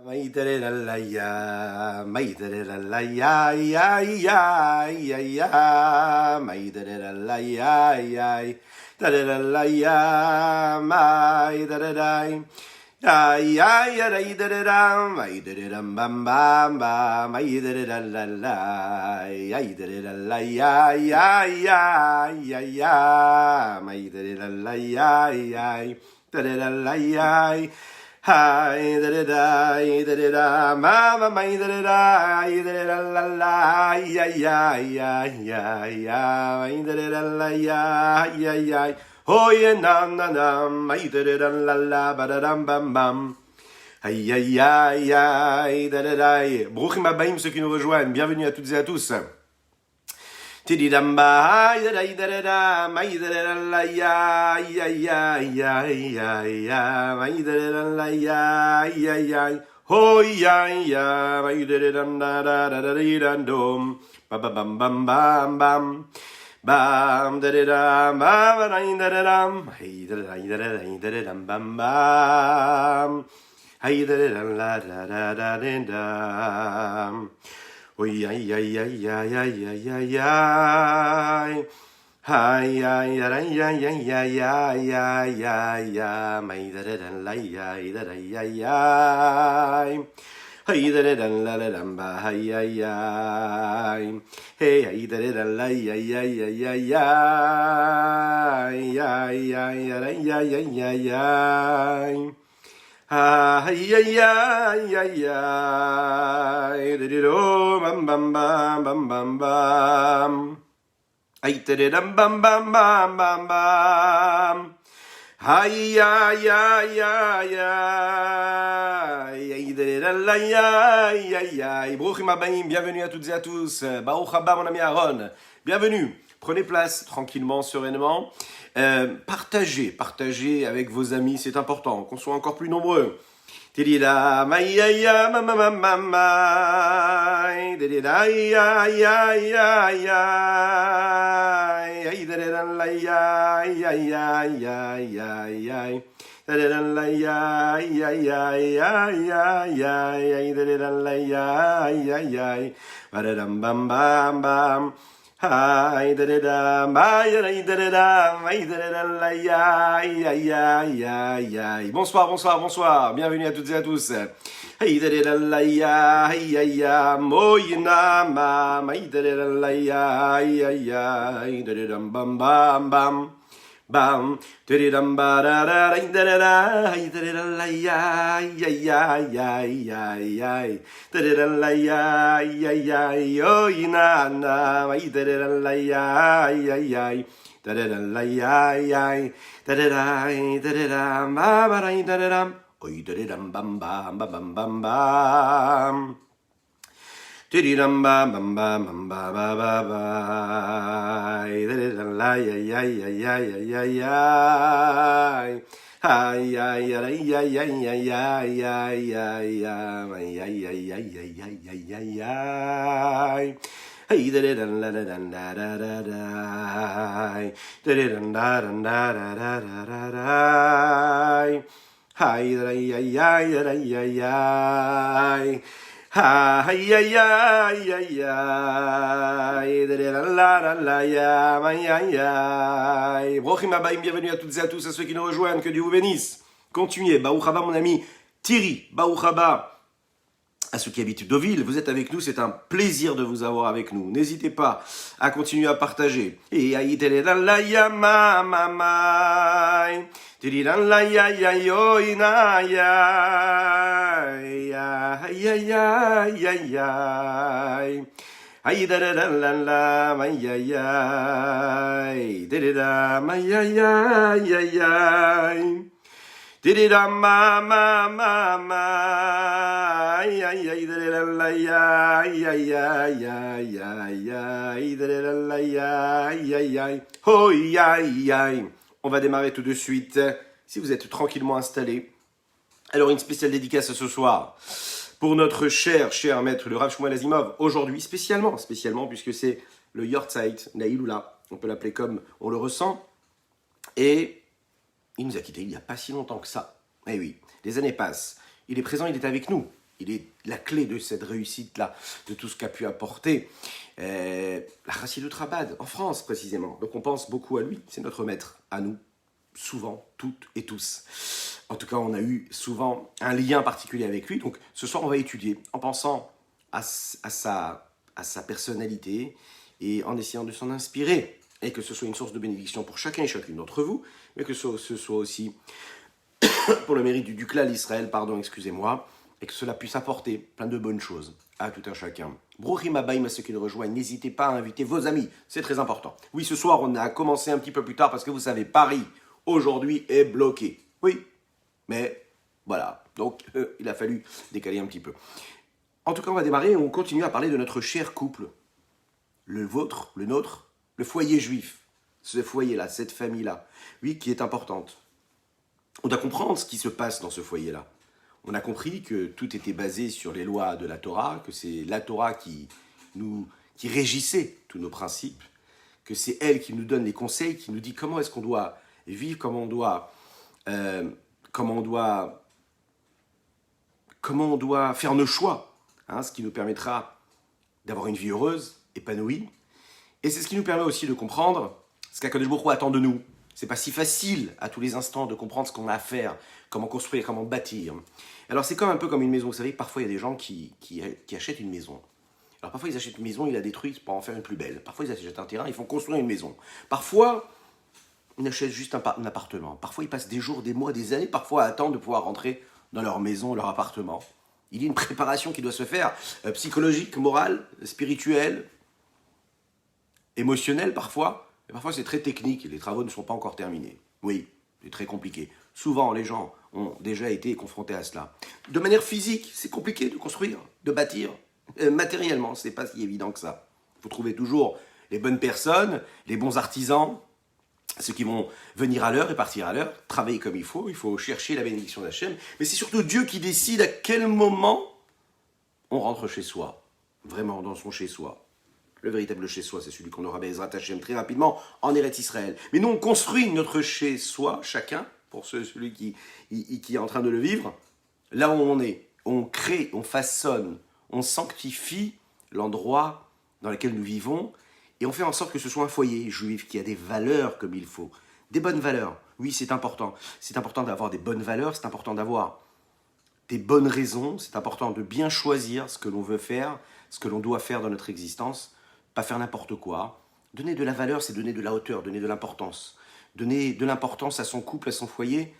Maitere la la ya, maitere la la ya, ya ya ya ya, maitere la la ya ya, tere la la ya, maitere dai. Ay, ay, ay, da da, ay, da bam bam bam, ay, da la la, ay, da la ya, ya, ya, ya, ya, ay, da la ya, ya, da la ya, ay, da, mama, ay, da, ay, da la la, ya, ya, ya, ya, ya, ay, da la ya, ya, ya. Oh yeah, nam nam nam, ay da da la la, ba da dam bam bam. Aïe aïe aïe aïe da da da. Bruchim abaim ceux qui nous rejoignent, bienvenue à toutes et à tous. Tididamba aïe da da da da, aïe da da la ya, aïe aïe aïe aïe aïe aïe da la ya, aïe aïe aïe. Oh ya ya, aïe da da da da da da da dom, ba ba bam bam bam bam. Bam da da da bam da da da hey da da da da da da bam bam hey da da la da da da da oi ay ay ay ay ay ay ay ay ay ay ay ay ay ay ay ay ay ay may da da la ay da da ay ay hey da da la la ba hey ay ay hey hey da da la ay ay ay ay ay ay ay ay ay ay ay ay ay ay ay ay ay da do bam bam bam bam bam bam ay da da bam bam bam bam bam. Aïe aïe aïe aïe aïe aïe aïe aïe aïe. Bruchim abaim, bienvenue à toutes et à tous. Baruch haba mon ami Aaron, bienvenue. Prenez place tranquillement, sereinement. Partagez avec vos amis, c'est important, qu'on soit encore plus nombreux. Tidida maïa mama mama, tidida ya ya ya ya, tidida la ya ya ya ya ya ya, tidida la ya ya ya ya ya ya, tidida la ya ya ya, badam bam bam bam. Ay da da da, ay da da da, ay da da la ya ya ya ya ya. Bonsoir, bonsoir, bonsoir. Bienvenue à toutes et à tous. Ay da da la ya ya ya, moyna ma, ay da da la ya ya ya, ay da da bam bam bam. Bam, tididam ba da da da da da, ay da da la ya ya ya ya ya ya, da la ya ya ya, oh ina na, ay da la ya ya ya, da la ya ya, da ma ba da da, oy da bam bam bam bam bam. Tididam bam bam bam bam ba ba ba, la ya ya ya ya ya ya ya, ay ay ay ay ay ay ay ay ay ay ay ay ay ay. Hey da da da da da da da da, da da da da da da da. Hey da ya ya ya ya ya. Ay ay ay ay ay, la la la ya, ay ay ay. Brochim abaim, bienvenue à toutes et à tous, à ceux qui nous rejoignent, que Dieu vous bénisse. Continuez, Baruch haba mon ami Thierry, Baruch haba à ceux qui habitent Deauville, vous êtes avec nous, c'est un plaisir de vous avoir avec nous. N'hésitez pas à continuer à partager. Et aïe la ya ma ma ma. La ya ya yo ina ya ya ya ya ya ya. Aïe da da la la ma ya ya. Da ma ya ya ya ya. Tidida ma ma ma ma, ay ay ay da la ya ya ya ya ya ya, da la ya ya ya, oh ya ya. On va démarrer tout de suite. Si vous êtes tranquillement installés, alors une spéciale dédicace ce soir pour notre cher maître le Rav Shmuel Azimov. Aujourd'hui spécialement puisque c'est le Yortzeit Naïloula, on peut l'appeler comme on le ressent, et il nous a quittés il n'y a pas si longtemps que ça. Eh oui, les années passent. Il est présent, il est avec nous. il est la clé de cette réussite-là, de tout ce qu'a pu apporter la Chassidut Chabad, en France précisément. Donc on pense beaucoup à lui, c'est notre maître, à nous, souvent, toutes et tous. En tout cas, on a eu souvent un lien particulier avec lui. Donc ce soir, on va étudier en pensant à sa personnalité et en essayant de s'en inspirer. Et que ce soit une source de bénédiction pour chacun et chacune d'entre vous, mais que ce soit aussi pour le mérite du clan d'Israël, excusez-moi, et que cela puisse apporter plein de bonnes choses à tout un chacun. Bruchim Abaïm à ceux qui le rejoignent, n'hésitez pas à inviter vos amis, c'est très important. Oui, ce soir, on a commencé un petit peu plus tard parce que vous savez, Paris, aujourd'hui, est bloqué. Oui, mais voilà, donc il a fallu décaler un petit peu. En tout cas, on va démarrer et on continue à parler de notre cher couple, le vôtre, le nôtre, le foyer juif, ce foyer-là, cette famille-là, oui, qui est importante. On doit comprendre ce qui se passe dans ce foyer-là. On a compris que tout était basé sur les lois de la Torah, que c'est la Torah qui régissait tous nos principes, que c'est elle qui nous donne les conseils, qui nous dit comment est-ce qu'on doit vivre, comment on doit faire nos choix, ce qui nous permettra d'avoir une vie heureuse, épanouie. Et c'est ce qui nous permet aussi de comprendre ce qu'Akadosh Baruch Hu attend de nous. C'est pas si facile à tous les instants de comprendre ce qu'on a à faire, comment construire, comment bâtir. Alors c'est un peu comme une maison. Vous savez, parfois il y a des gens qui achètent une maison. Alors parfois ils achètent une maison, ils la détruisent pour en faire une plus belle. Parfois ils achètent un terrain, ils font construire une maison. Parfois, ils achètent juste un appartement. Parfois ils passent des jours, des mois, des années, parfois à attendre de pouvoir rentrer dans leur maison, leur appartement. Il y a une préparation qui doit se faire, psychologique, morale, spirituelle, émotionnelle parfois. Et parfois c'est très technique et les travaux ne sont pas encore terminés. Oui, c'est très compliqué. Souvent les gens ont déjà été confrontés à cela. De manière physique, c'est compliqué de construire, de bâtir. Matériellement, c'est pas si évident que ça. Il faut trouver toujours les bonnes personnes, les bons artisans, ceux qui vont venir à l'heure et partir à l'heure, travailler comme il faut chercher la bénédiction d'Hachem. Mais c'est surtout Dieu qui décide à quel moment on rentre chez soi, vraiment dans son chez-soi. Le véritable chez-soi, c'est celui qu'on aura Bezrat Hashem très rapidement en Eretz Israël. Mais nous, on construit notre chez-soi, chacun, pour celui qui est en train de le vivre, là où on est. On crée, on façonne, on sanctifie l'endroit dans lequel nous vivons et on fait en sorte que ce soit un foyer juif qui a des valeurs comme il faut. Des bonnes valeurs. Oui, c'est important. C'est important d'avoir des bonnes valeurs, c'est important d'avoir des bonnes raisons, c'est important de bien choisir ce que l'on veut faire, ce que l'on doit faire dans notre existence. Pas faire n'importe quoi. Donner de la valeur, c'est donner de la hauteur, donner de l'importance. Donner de l'importance à son couple, à son foyer,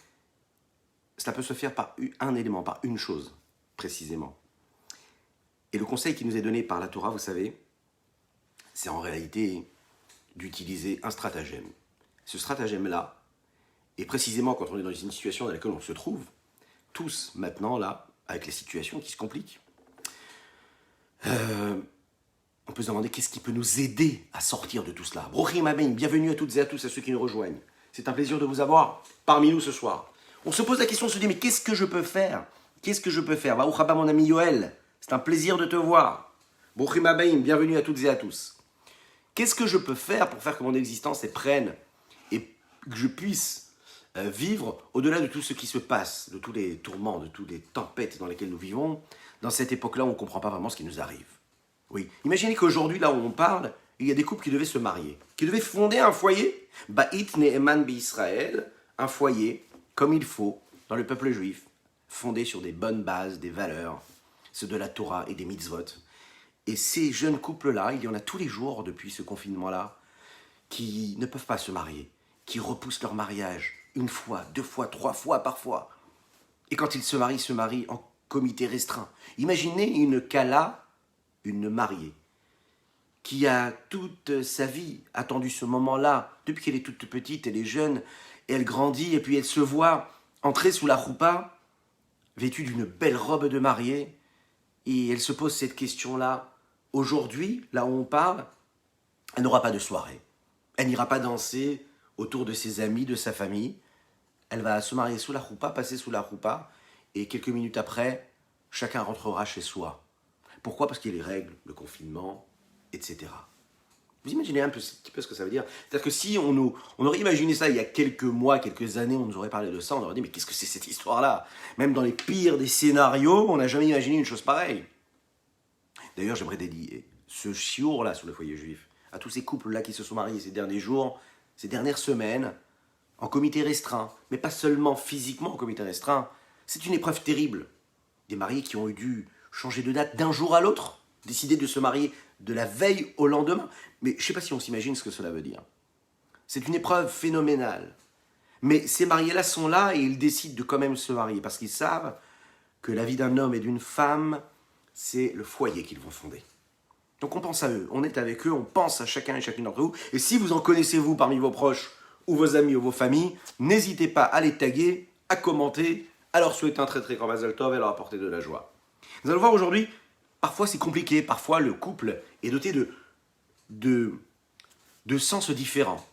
cela peut se faire par un élément, par une chose, précisément. Et le conseil qui nous est donné par la Torah, vous savez, c'est en réalité d'utiliser un stratagème. Ce stratagème-là, et précisément quand on est dans une situation dans laquelle on se trouve, tous maintenant, là, avec les situations qui se compliquent, on peut se demander qu'est-ce qui peut nous aider à sortir de tout cela. Bruchim Abaïm, bienvenue à toutes et à tous, à ceux qui nous rejoignent. C'est un plaisir de vous avoir parmi nous ce soir. On se pose la question, on se dit, mais qu'est-ce que je peux faire? Qu'est-ce que je peux faire? Baruch haba mon ami Yoël, c'est un plaisir de te voir. Bruchim Abaïm, bienvenue à toutes et à tous. Qu'est-ce que je peux faire pour faire que mon existence prenne et que je puisse vivre au-delà de tout ce qui se passe, de tous les tourments, de toutes les tempêtes dans lesquelles nous vivons, dans cette époque-là où on ne comprend pas vraiment ce qui nous arrive. Oui, imaginez qu'aujourd'hui, là où on parle, il y a des couples qui devaient se marier, qui devaient fonder un foyer, Ba'it Ne'eman B'Israël, un foyer, comme il faut, dans le peuple juif, fondé sur des bonnes bases, des valeurs, ceux de la Torah et des mitzvot. Et ces jeunes couples-là, il y en a tous les jours depuis ce confinement-là, qui ne peuvent pas se marier, qui repoussent leur mariage une fois, deux fois, trois fois parfois. Et quand ils se marient en comité restreint. Imaginez une Kala, une mariée, qui a toute sa vie attendu ce moment-là, depuis qu'elle est toute petite, elle est jeune, et elle grandit, et puis elle se voit entrer sous la roupa, vêtue d'une belle robe de mariée, et elle se pose cette question-là. Aujourd'hui, là où on parle, elle n'aura pas de soirée. Elle n'ira pas danser autour de ses amis, de sa famille. Elle va se marier sous la roupa, passer sous la roupa, et quelques minutes après, chacun rentrera chez soi. Pourquoi? Parce qu'il y a les règles, le confinement, etc. Vous imaginez un petit peu ce que ça veut dire? C'est-à-dire que si on aurait imaginé ça il y a quelques mois, quelques années, on nous aurait parlé de ça, on aurait dit mais qu'est-ce que c'est cette histoire-là? Même dans les pires des scénarios, on n'a jamais imaginé une chose pareille. D'ailleurs, j'aimerais dédier ce chiour-là sur le foyer juif à tous ces couples-là qui se sont mariés ces derniers jours, ces dernières semaines, en comité restreint, mais pas seulement physiquement en comité restreint. C'est une épreuve terrible. Des mariés qui ont dû changer de date d'un jour à l'autre, décider de se marier de la veille au lendemain. Mais je ne sais pas si on s'imagine ce que cela veut dire. C'est une épreuve phénoménale. Mais ces mariés-là sont là et ils décident de quand même se marier parce qu'ils savent que la vie d'un homme et d'une femme, c'est le foyer qu'ils vont fonder. Donc on pense à eux, on est avec eux, on pense à chacun et chacune d'entre vous. Et si vous en connaissez vous parmi vos proches ou vos amis ou vos familles, n'hésitez pas à les taguer, à commenter, à leur souhaiter un très très grand Mazel Tov et à leur apporter de la joie. Nous allons voir aujourd'hui, parfois c'est compliqué, parfois le couple est doté de sens différents,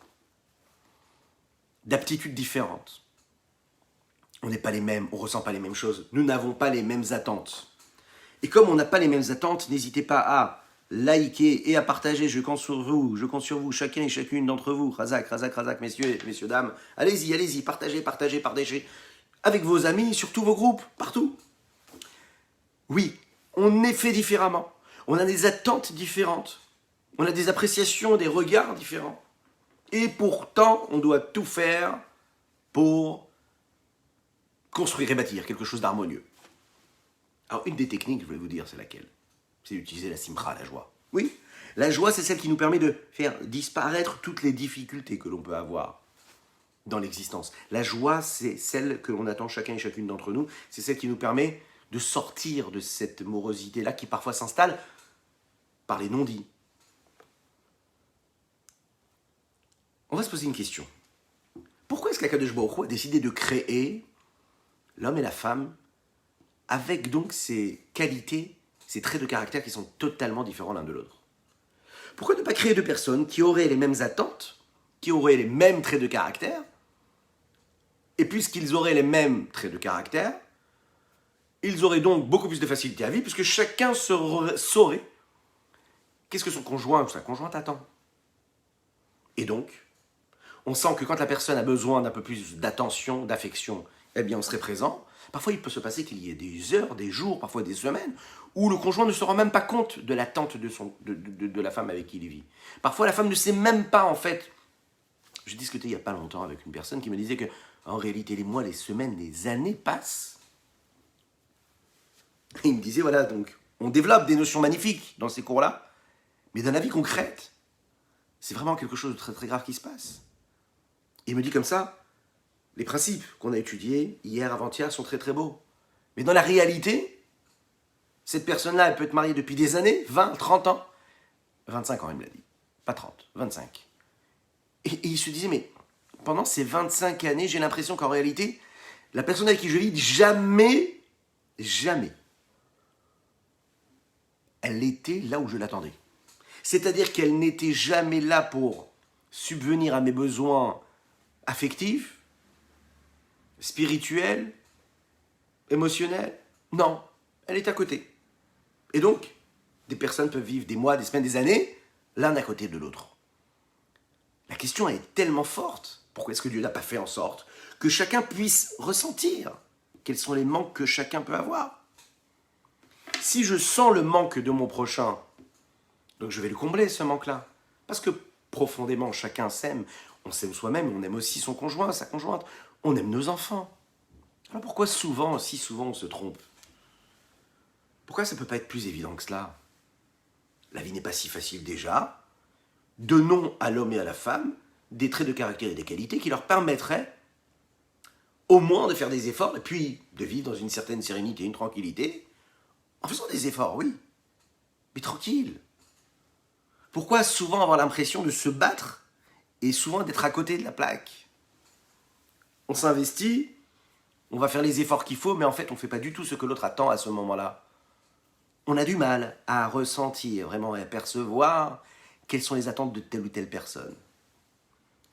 d'aptitudes différentes. On n'est pas les mêmes, on ne ressent pas les mêmes choses, nous n'avons pas les mêmes attentes. Et comme on n'a pas les mêmes attentes, n'hésitez pas à liker et à partager, je compte sur vous, chacun et chacune d'entre vous, razak, messieurs, dames, allez-y, partagez, avec vos amis, sur tous vos groupes, partout. Oui, on est fait différemment, on a des attentes différentes, on a des appréciations, des regards différents, et pourtant, on doit tout faire pour construire et bâtir quelque chose d'harmonieux. Alors, une des techniques, je vais vous dire, c'est laquelle? C'est d'utiliser la simra, la joie. Oui, la joie, c'est celle qui nous permet de faire disparaître toutes les difficultés que l'on peut avoir dans l'existence. La joie, c'est celle que l'on attend chacun et chacune d'entre nous. C'est celle qui nous permet de sortir de cette morosité-là qui parfois s'installe par les non-dits. On va se poser une question. Pourquoi est-ce qu'Akadosh Baruch Hu a décidé de créer l'homme et la femme avec donc ces qualités, ces traits de caractère qui sont totalement différents l'un de l'autre? Pourquoi ne pas créer deux personnes qui auraient les mêmes attentes, qui auraient les mêmes traits de caractère, et puisqu'ils auraient les mêmes traits de caractère, ils auraient donc beaucoup plus de facilité à vivre, puisque chacun saurait qu'est-ce que son conjoint ou sa conjointe attend. Et donc, on sent que quand la personne a besoin d'un peu plus d'attention, d'affection, eh bien on serait présent. Parfois, il peut se passer qu'il y ait des heures, des jours, parfois des semaines, où le conjoint ne se rend même pas compte de l'attente de la femme avec qui il vit. Parfois, la femme ne sait même pas, en fait. J'ai discuté il n'y a pas longtemps avec une personne qui me disait que, en réalité, les mois, les semaines, les années passent. Et il me disait, voilà, donc, on développe des notions magnifiques dans ces cours-là, mais dans la vie concrète, c'est vraiment quelque chose de très très grave qui se passe. Il me dit comme ça, les principes qu'on a étudiés hier, avant-hier, sont très très beaux. Mais dans la réalité, cette personne-là, elle peut être mariée depuis des années, 20, 30 ans, 25 ans, il me l'a dit. Pas 30, 25. Et il se disait, mais pendant ces 25 années, j'ai l'impression qu'en réalité, la personne avec qui je vis, jamais, elle était là où je l'attendais. C'est-à-dire qu'elle n'était jamais là pour subvenir à mes besoins affectifs, spirituels, émotionnels. Non, elle est à côté. Et donc, des personnes peuvent vivre des mois, des semaines, des années, l'un à côté de l'autre. La question est tellement forte. Pourquoi est-ce que Dieu n'a pas fait en sorte que chacun puisse ressentir quels sont les manques que chacun peut avoir? Si je sens le manque de mon prochain, donc je vais le combler, ce manque-là. Parce que profondément, chacun s'aime. On s'aime soi-même, on aime aussi son conjoint, sa conjointe. On aime nos enfants. Alors pourquoi si souvent, on se trompe? Pourquoi ça ne peut pas être plus évident que cela? La vie n'est pas si facile déjà. Donnons à l'homme et à la femme des traits de caractère et des qualités qui leur permettraient au moins de faire des efforts et puis de vivre dans une certaine sérénité, une tranquillité, en faisant des efforts, oui, mais tranquille. Pourquoi souvent avoir l'impression de se battre et souvent d'être à côté de la plaque? On s'investit, on va faire les efforts qu'il faut, mais en fait, on ne fait pas du tout ce que l'autre attend à ce moment-là. On a du mal à ressentir, vraiment, et à percevoir quelles sont les attentes de telle ou telle personne.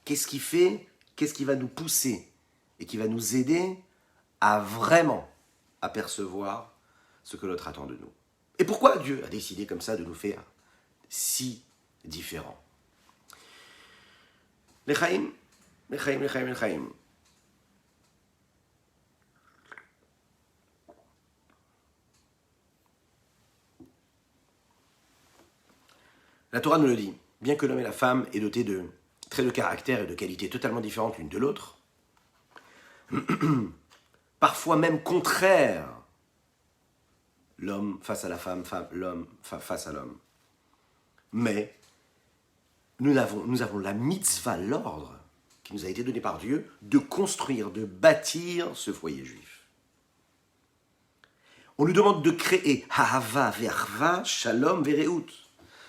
Qu'est-ce qui va nous pousser et qui va nous aider à vraiment apercevoir ce que l'autre attend de nous. Et pourquoi Dieu a décidé comme ça de nous faire si différents? Lechaim, lechaim, lechaim, lechaim. La Torah nous le dit, bien que l'homme et la femme aient doté de traits de caractère et de qualités totalement différentes l'une de l'autre, parfois même contraires, l'homme face à la femme, l'homme face à l'homme. Mais nous avons la mitzvah, l'ordre, qui nous a été donné par Dieu, de construire, de bâtir ce foyer juif. On nous demande de créer Hahava ve'achva, Shalom ve'reut.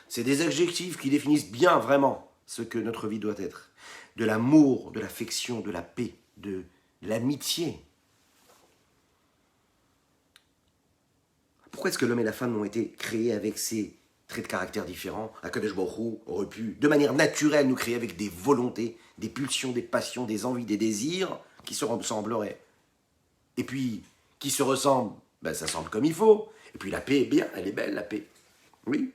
C'est des adjectifs qui définissent bien vraiment ce que notre vie doit être. De l'amour, de l'affection, de la paix, de l'amitié. Pourquoi est-ce que l'homme et la femme ont été créés avec ces traits de caractère différents? Akadosh Baruch Hu aurait pu, de manière naturelle, nous créer avec des volontés, des pulsions, des passions, des envies, des désirs qui se ressembleraient. Et puis, qui se ressemblent, ben, ça semble comme il faut. Et puis la paix est bien, elle est belle, la paix. Oui.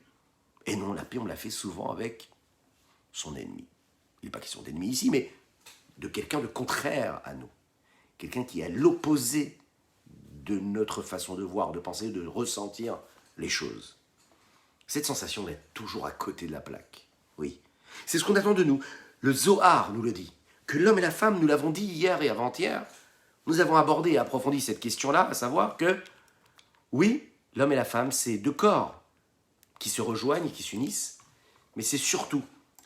Et non, la paix, on l'a fait souvent avec son ennemi. Il n'est pas question d'ennemi ici, mais de quelqu'un de contraire à nous. Quelqu'un qui est à l'opposé de notre façon de voir, de penser, de ressentir les choses. Cette sensation d'être toujours à côté de la plaque. Oui. C'est ce qu'on attend de nous. Le Zohar nous le dit. Que l'homme et la femme, nous l'avons dit hier et avant-hier, nous avons abordé et approfondi cette question-là, à savoir que, oui, l'homme et la femme, c'est deux corps qui se rejoignent et qui s'unissent, mais c'est surtout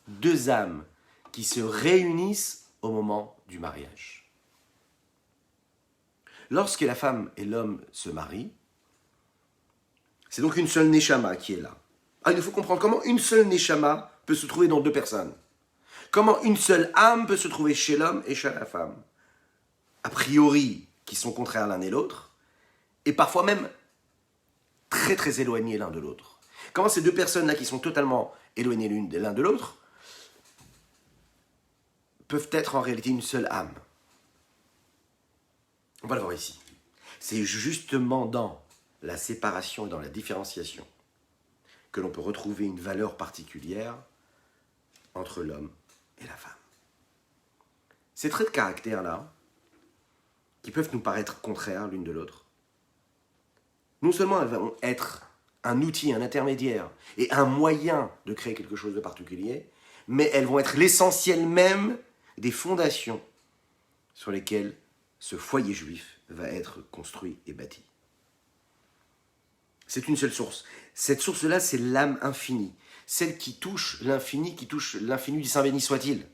deux âmes qui se réunissent au moment du mariage. Lorsque la femme et l'homme se marient, c'est donc une seule neshama qui est là. Ah, il faut comprendre comment une seule neshama peut se trouver dans deux personnes. Comment une seule âme peut se trouver chez l'homme et chez la femme. A priori, qui sont contraires l'un et l'autre, et parfois même très très éloignés l'un de l'autre. Comment ces deux personnes-là qui sont totalement éloignées l'un de l'autre peuvent être en réalité une seule âme. On va le voir ici. C'est justement dans la séparation et dans la différenciation que l'on peut retrouver une valeur particulière entre l'homme et la femme. Ces traits de caractère-là, qui peuvent nous paraître contraires l'une de l'autre, non seulement elles vont être un outil, un intermédiaire et un moyen de créer quelque chose de particulier, mais elles vont être l'essentiel même des fondations sur lesquelles ce foyer juif va être construit et bâti. C'est une seule source. Cette source-là, c'est l'âme infinie, celle qui touche l'infini du Saint béni soit-il,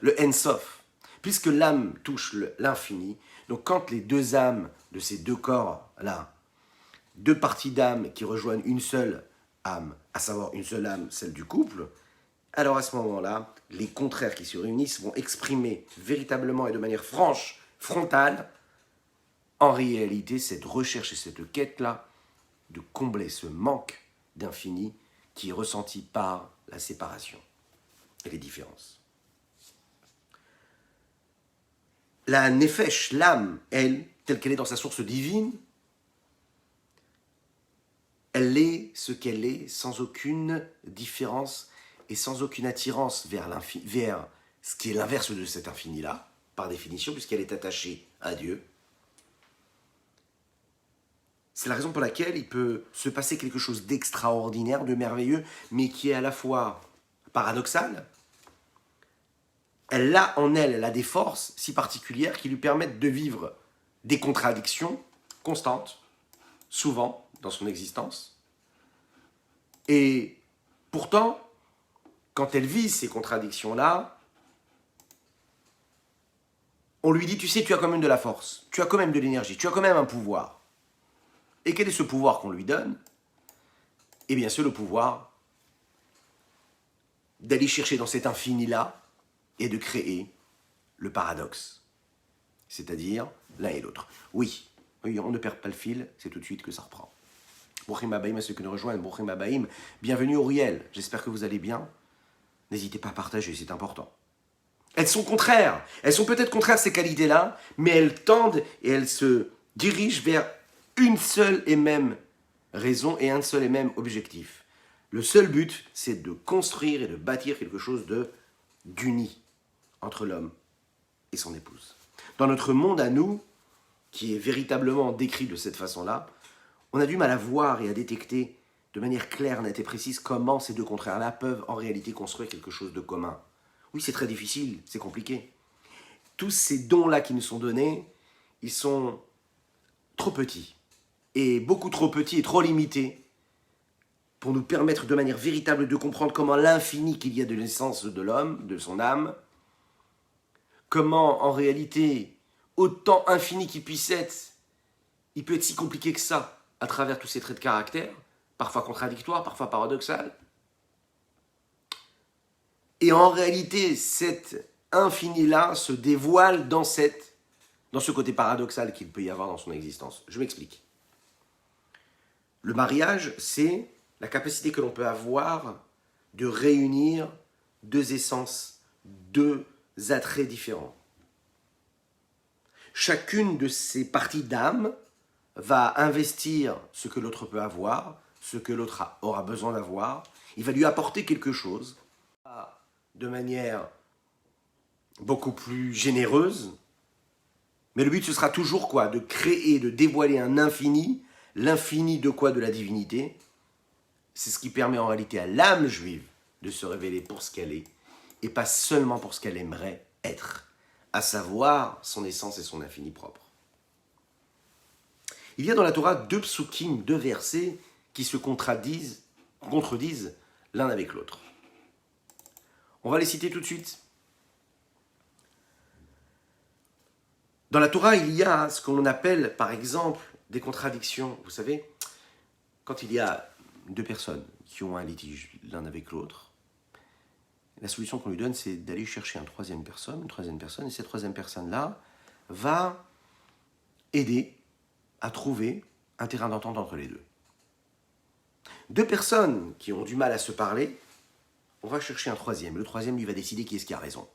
le En-Sof. Puisque l'âme touche l'infini, donc quand les deux âmes de ces deux corps-là, deux parties d'âme qui rejoignent une seule âme, à savoir une seule âme, celle du couple, alors à ce moment-là, les contraires qui se réunissent vont exprimer véritablement et de manière franche, frontale, en réalité, cette recherche et cette quête-là de combler ce manque d'infini qui est ressenti par la séparation et les différences. La nefesh, l'âme, elle, telle qu'elle est dans sa source divine, elle est ce qu'elle est sans aucune différence et sans aucune attirance vers ce qui est l'inverse de cet infini-là, par définition, puisqu'elle est attachée à Dieu. C'est la raison pour laquelle il peut se passer quelque chose d'extraordinaire, de merveilleux, mais qui est à la fois paradoxal. Elle a des forces si particulières qui lui permettent de vivre des contradictions constantes, souvent dans son existence. Et pourtant, quand elle vit ces contradictions-là, on lui dit, tu sais, tu as quand même de la force, tu as quand même de l'énergie, tu as quand même un pouvoir. Et quel est ce pouvoir qu'on lui donne? Eh bien, c'est le pouvoir d'aller chercher dans cet infini-là et de créer le paradoxe, c'est-à-dire l'un et l'autre. Oui, on ne perd pas le fil, c'est tout de suite que ça reprend. Brouchim Abaïm à ceux qui nous rejoignent, Brouchim Abaïm, bienvenue Auriel, j'espère que vous allez bien. N'hésitez pas à partager, c'est important. Elles sont contraires, elles sont peut-être contraires ces qualités-là, mais elles tendent et elles se dirigent vers une seule et même raison et un seul et même objectif. Le seul but, c'est de construire et de bâtir quelque chose d'uni. entre l'homme et son épouse. Dans notre monde à nous, qui est véritablement décrit de cette façon-là, on a du mal à voir et à détecter de manière claire, nette et précise comment ces deux contraires-là peuvent en réalité construire quelque chose de commun. Oui, c'est très difficile, c'est compliqué. Tous ces dons-là qui nous sont donnés, ils sont trop petits, et beaucoup trop petits et trop limités pour nous permettre de manière véritable de comprendre comment l'infini qu'il y a de l'essence de l'homme, de son âme, comment en réalité, autant infini qu'il puisse être, il peut être si compliqué que ça à travers tous ces traits de caractère, parfois contradictoires, parfois paradoxal. Et en réalité, cet infini-là se dévoile dans ce côté paradoxal qu'il peut y avoir dans son existence. Je m'explique. Le mariage, c'est la capacité que l'on peut avoir de réunir deux essences, deux attraits différents. Chacune de ces parties d'âme va investir ce que l'autre peut avoir, ce que l'autre aura besoin d'avoir. Il va lui apporter quelque chose de manière beaucoup plus généreuse. Mais le but, ce sera toujours quoi? De créer, de dévoiler un infini. L'infini de quoi? De la divinité. C'est ce qui permet en réalité à l'âme juive de se révéler pour ce qu'elle est, et pas seulement pour ce qu'elle aimerait être, à savoir son essence et son infini propre. Il y a dans la Torah deux psukim, deux versets qui se contredisent l'un avec l'autre. On va les citer tout de suite. Dans la Torah, il y a ce qu'on appelle, par exemple, des contradictions. Vous savez, quand il y a deux personnes qui ont un litige l'un avec l'autre, la solution qu'on lui donne, c'est d'aller chercher une troisième personne, et cette troisième personne-là va aider à trouver un terrain d'entente entre les deux. Deux personnes qui ont du mal à se parler, on va chercher un troisième. Le troisième, lui, va décider qui est-ce qui a raison.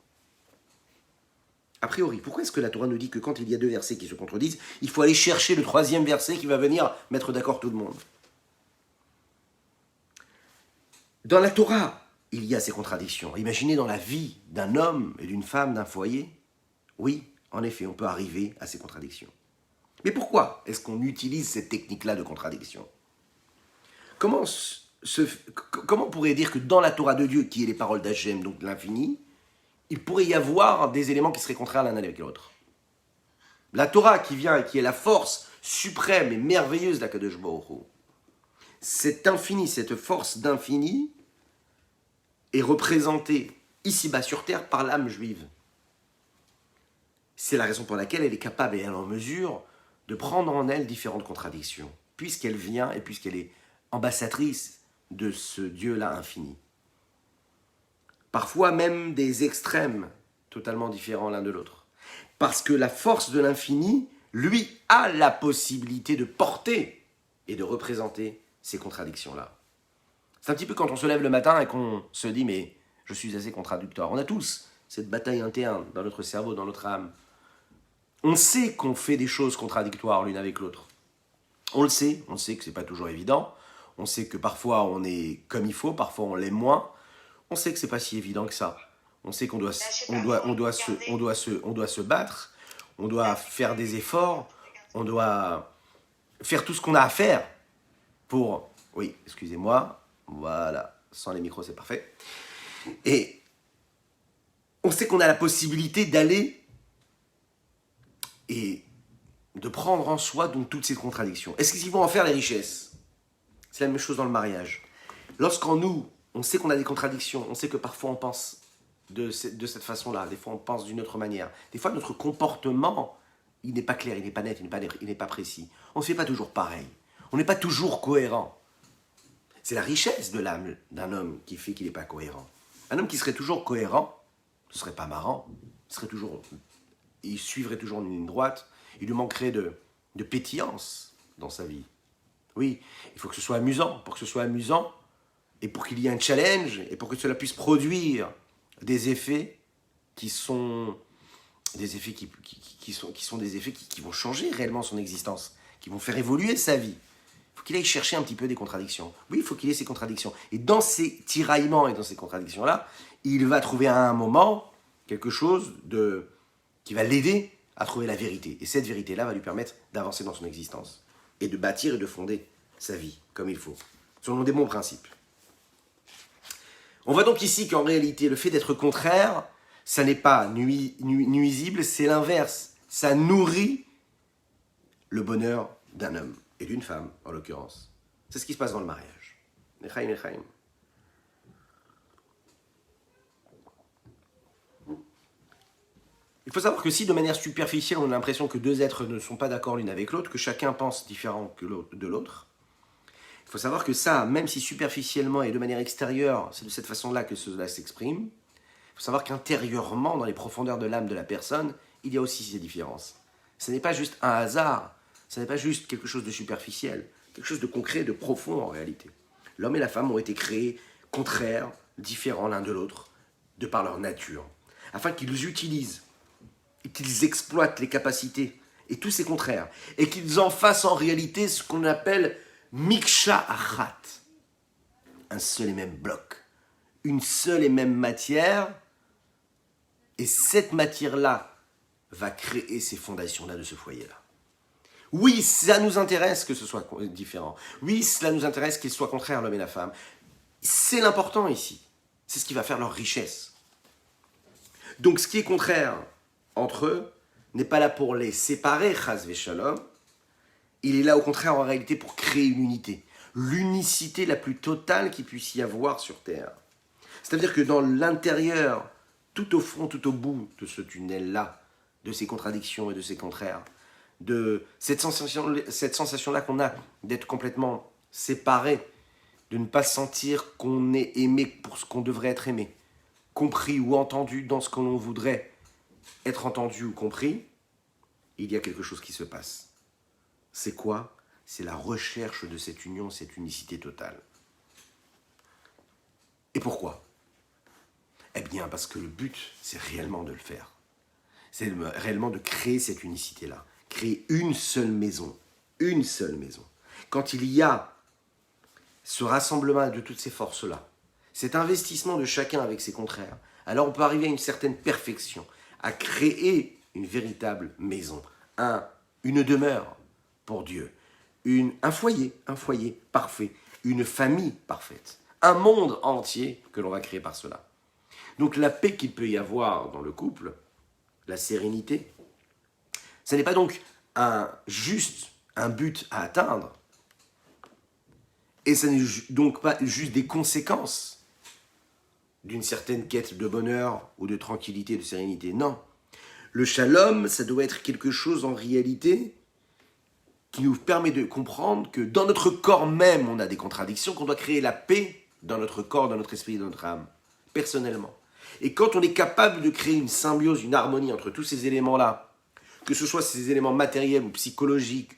A priori, pourquoi est-ce que la Torah nous dit que quand il y a deux versets qui se contredisent, il faut aller chercher le troisième verset qui va venir mettre d'accord tout le monde? Dans la Torah, il y a ces contradictions. Imaginez dans la vie d'un homme et d'une femme, d'un foyer. Oui, en effet, on peut arriver à ces contradictions. Mais pourquoi est-ce qu'on utilise cette technique-là de contradiction? Comment on pourrait dire que dans la Torah de Dieu, qui est les paroles d'Hachem, donc de l'infini, il pourrait y avoir des éléments qui seraient contraires l'un avec l'autre? La Torah qui vient et qui est la force suprême et merveilleuse d'Akadosh Baruch Hu, cet infini, cette force d'infini, est représentée ici-bas sur terre par l'âme juive. C'est la raison pour laquelle elle est capable et elle est en mesure de prendre en elle différentes contradictions, puisqu'elle vient et puisqu'elle est ambassadrice de ce Dieu-là infini. Parfois même des extrêmes totalement différents l'un de l'autre. Parce que la force de l'infini, lui, a la possibilité de porter et de représenter ces contradictions-là. C'est un petit peu quand on se lève le matin et qu'on se dit « mais je suis assez contradictoire ». On a tous cette bataille interne dans notre cerveau, dans notre âme. On sait qu'on fait des choses contradictoires l'une avec l'autre. On le sait, on sait que ce n'est pas toujours évident. On sait que parfois on est comme il faut, parfois on l'est moins. On sait que ce n'est pas si évident que ça. On sait qu'on doit se battre, on doit faire des efforts, on doit faire tout ce qu'on a à faire pour... Oui, excusez-moi, voilà, sans les micros c'est parfait. Et on sait qu'on a la possibilité d'aller et de prendre en soi donc toutes ces contradictions. Est-ce qu'ils vont en faire les richesses? C'est la même chose dans le mariage. Lorsqu'en nous, on sait qu'on a des contradictions, on sait que parfois on pense de cette façon-là, des fois on pense d'une autre manière. Des fois notre comportement, il n'est pas clair, il n'est pas net, il n'est pas précis. On ne fait pas toujours pareil. On n'est pas toujours cohérent. C'est la richesse de l'âme d'un homme qui fait qu'il n'est pas cohérent. Un homme qui serait toujours cohérent, ce serait pas marrant. Il suivrait toujours une ligne droite. Il lui manquerait de pétillance dans sa vie. Oui, il faut que ce soit amusant. Pour que ce soit amusant, et pour qu'il y ait un challenge, et pour que cela puisse produire des effets qui sont des effets qui vont changer réellement son existence, qui vont faire évoluer sa vie. Il faut qu'il aille chercher un petit peu des contradictions. Oui, il faut qu'il ait ces contradictions. Et dans ces tiraillements et dans ces contradictions-là, il va trouver à un moment quelque chose qui va l'aider à trouver la vérité. Et cette vérité-là va lui permettre d'avancer dans son existence et de bâtir et de fonder sa vie comme il faut, selon des bons principes. On voit donc ici qu'en réalité, le fait d'être contraire, ça n'est pas nuisible, c'est l'inverse. Ça nourrit le bonheur d'un homme et d'une femme, en l'occurrence. C'est ce qui se passe dans le mariage. Nechaim, nechaim. Il faut savoir que si de manière superficielle, on a l'impression que deux êtres ne sont pas d'accord l'une avec l'autre, que chacun pense différent de l'autre, il faut savoir que ça, même si superficiellement et de manière extérieure, c'est de cette façon-là que cela s'exprime, il faut savoir qu'intérieurement, dans les profondeurs de l'âme de la personne, il y a aussi ces différences. Ce n'est pas juste un hasard, ce n'est pas juste quelque chose de superficiel, quelque chose de concret, de profond en réalité. L'homme et la femme ont été créés contraires, différents l'un de l'autre, de par leur nature, afin qu'ils utilisent et qu'ils exploitent les capacités et tous ces contraires, et qu'ils en fassent en réalité ce qu'on appelle Miksha Achat, un seul et même bloc, une seule et même matière, et cette matière-là va créer ces fondations-là de ce foyer-là. Oui, ça nous intéresse que ce soit différent. Oui, cela nous intéresse qu'il soit contraire, l'homme et la femme. C'est l'important ici. C'est ce qui va faire leur richesse. Donc ce qui est contraire entre eux n'est pas là pour les séparer, chas v'shalom. Il est là au contraire en réalité pour créer une unité. L'unicité la plus totale qu'il puisse y avoir sur Terre. C'est-à-dire que dans l'intérieur, tout au fond, tout au bout de ce tunnel-là, de ces contradictions et de ces contraires, de cette sensation-là qu'on a d'être complètement séparé, de ne pas sentir qu'on est aimé pour ce qu'on devrait être aimé, compris ou entendu dans ce que l'on voudrait être entendu ou compris, il y a quelque chose qui se passe. C'est quoi? C'est la recherche de cette union, cette unicité totale. Et pourquoi? Eh bien, parce que le but, c'est réellement de le faire. C'est réellement de créer cette unicité-là. Créer une seule maison. Une seule maison. Quand il y a ce rassemblement de toutes ces forces-là, cet investissement de chacun avec ses contraires, alors on peut arriver à une certaine perfection, à créer une véritable maison, une demeure pour Dieu, un foyer parfait, une famille parfaite, un monde entier que l'on va créer par cela. Donc la paix qu'il peut y avoir dans le couple, la sérénité, ce n'est pas donc juste un but à atteindre, et ce n'est donc pas juste des conséquences d'une certaine quête de bonheur ou de tranquillité, de sérénité. Non. Le shalom, ça doit être quelque chose en réalité qui nous permet de comprendre que dans notre corps même, on a des contradictions, qu'on doit créer la paix dans notre corps, dans notre esprit, dans notre âme, personnellement. Et quand on est capable de créer une symbiose, une harmonie entre tous ces éléments-là, que ce soit ces éléments matériels ou psychologiques,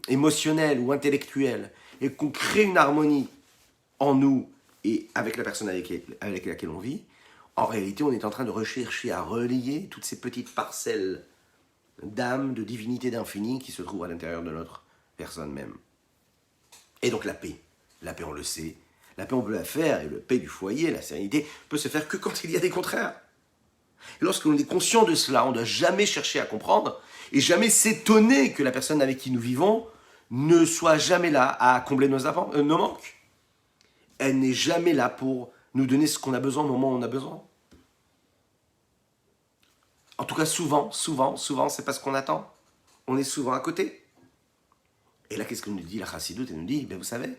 émotionnels ou intellectuels, et qu'on crée une harmonie en nous et avec la personne avec laquelle on vit, en réalité, on est en train de rechercher à relier toutes ces petites parcelles d'âme, de divinité, d'infini qui se trouvent à l'intérieur de notre personne même. Et donc la paix, on le sait, la paix on peut la faire, et la paix du foyer, la sérénité, peut se faire que quand il y a des contraires. Et lorsque l'on est conscient de cela, on ne doit jamais chercher à comprendre et jamais s'étonner que la personne avec qui nous vivons ne soit jamais là à combler nos manques. Elle n'est jamais là pour nous donner ce qu'on a besoin au moment où on a besoin. En tout cas, souvent, c'est pas ce qu'on attend. On est souvent à côté. Et là, qu'est-ce que nous dit la Chassidoute? Elle nous dit, ben vous savez,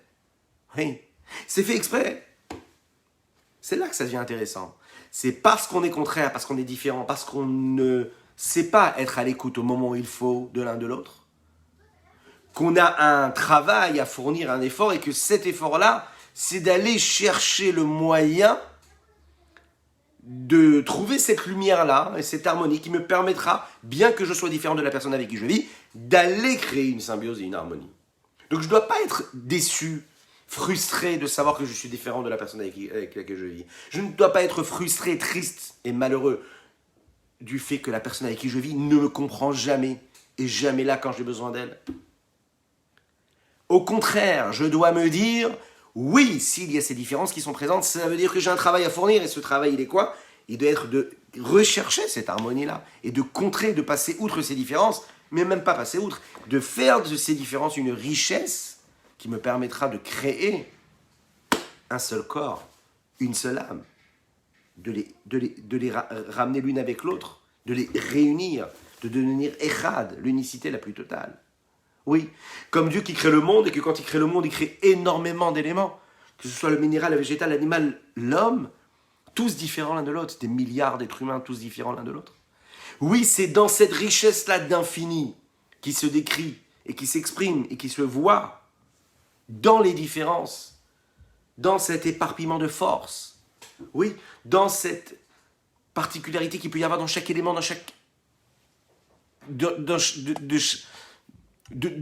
oui, c'est fait exprès. C'est là que ça devient intéressant. C'est parce qu'on est contraire, parce qu'on est différent, parce qu'on ne sait pas être à l'écoute au moment où il faut de l'un de l'autre, qu'on a un travail à fournir, un effort, et que cet effort-là, c'est d'aller chercher le moyen de trouver cette lumière-là, et cette harmonie qui me permettra, bien que je sois différent de la personne avec qui je vis, d'aller créer une symbiose et une harmonie. Donc je ne dois pas être déçu, frustré de savoir que je suis différent de la personne avec laquelle je vis. Je ne dois pas être frustré, triste et malheureux du fait que la personne avec qui je vis ne me comprend jamais et jamais là quand j'ai besoin d'elle. Au contraire, je dois me dire, Oui, s'il y a ces différences qui sont présentes, ça veut dire que j'ai un travail à fournir. Et ce travail, il est quoi? Il doit être de rechercher cette harmonie-là et de contrer, de passer outre ces différences, mais même pas passer outre, de faire de ces différences une richesse qui me permettra de créer un seul corps, une seule âme, de les ramener l'une avec l'autre, de les réunir, de devenir Echad, l'unicité la plus totale. Oui, comme Dieu qui crée le monde, et que quand il crée le monde, il crée énormément d'éléments, que ce soit le minéral, le végétal, l'animal, l'homme, tous différents l'un de l'autre, des milliards d'êtres humains, tous différents l'un de l'autre. Oui, c'est dans cette richesse-là d'infini qui se décrit, et qui s'exprime, et qui se voit dans les différences, dans cet éparpillement de force, oui, dans cette particularité qu'il peut y avoir dans chaque élément, dans chaque... de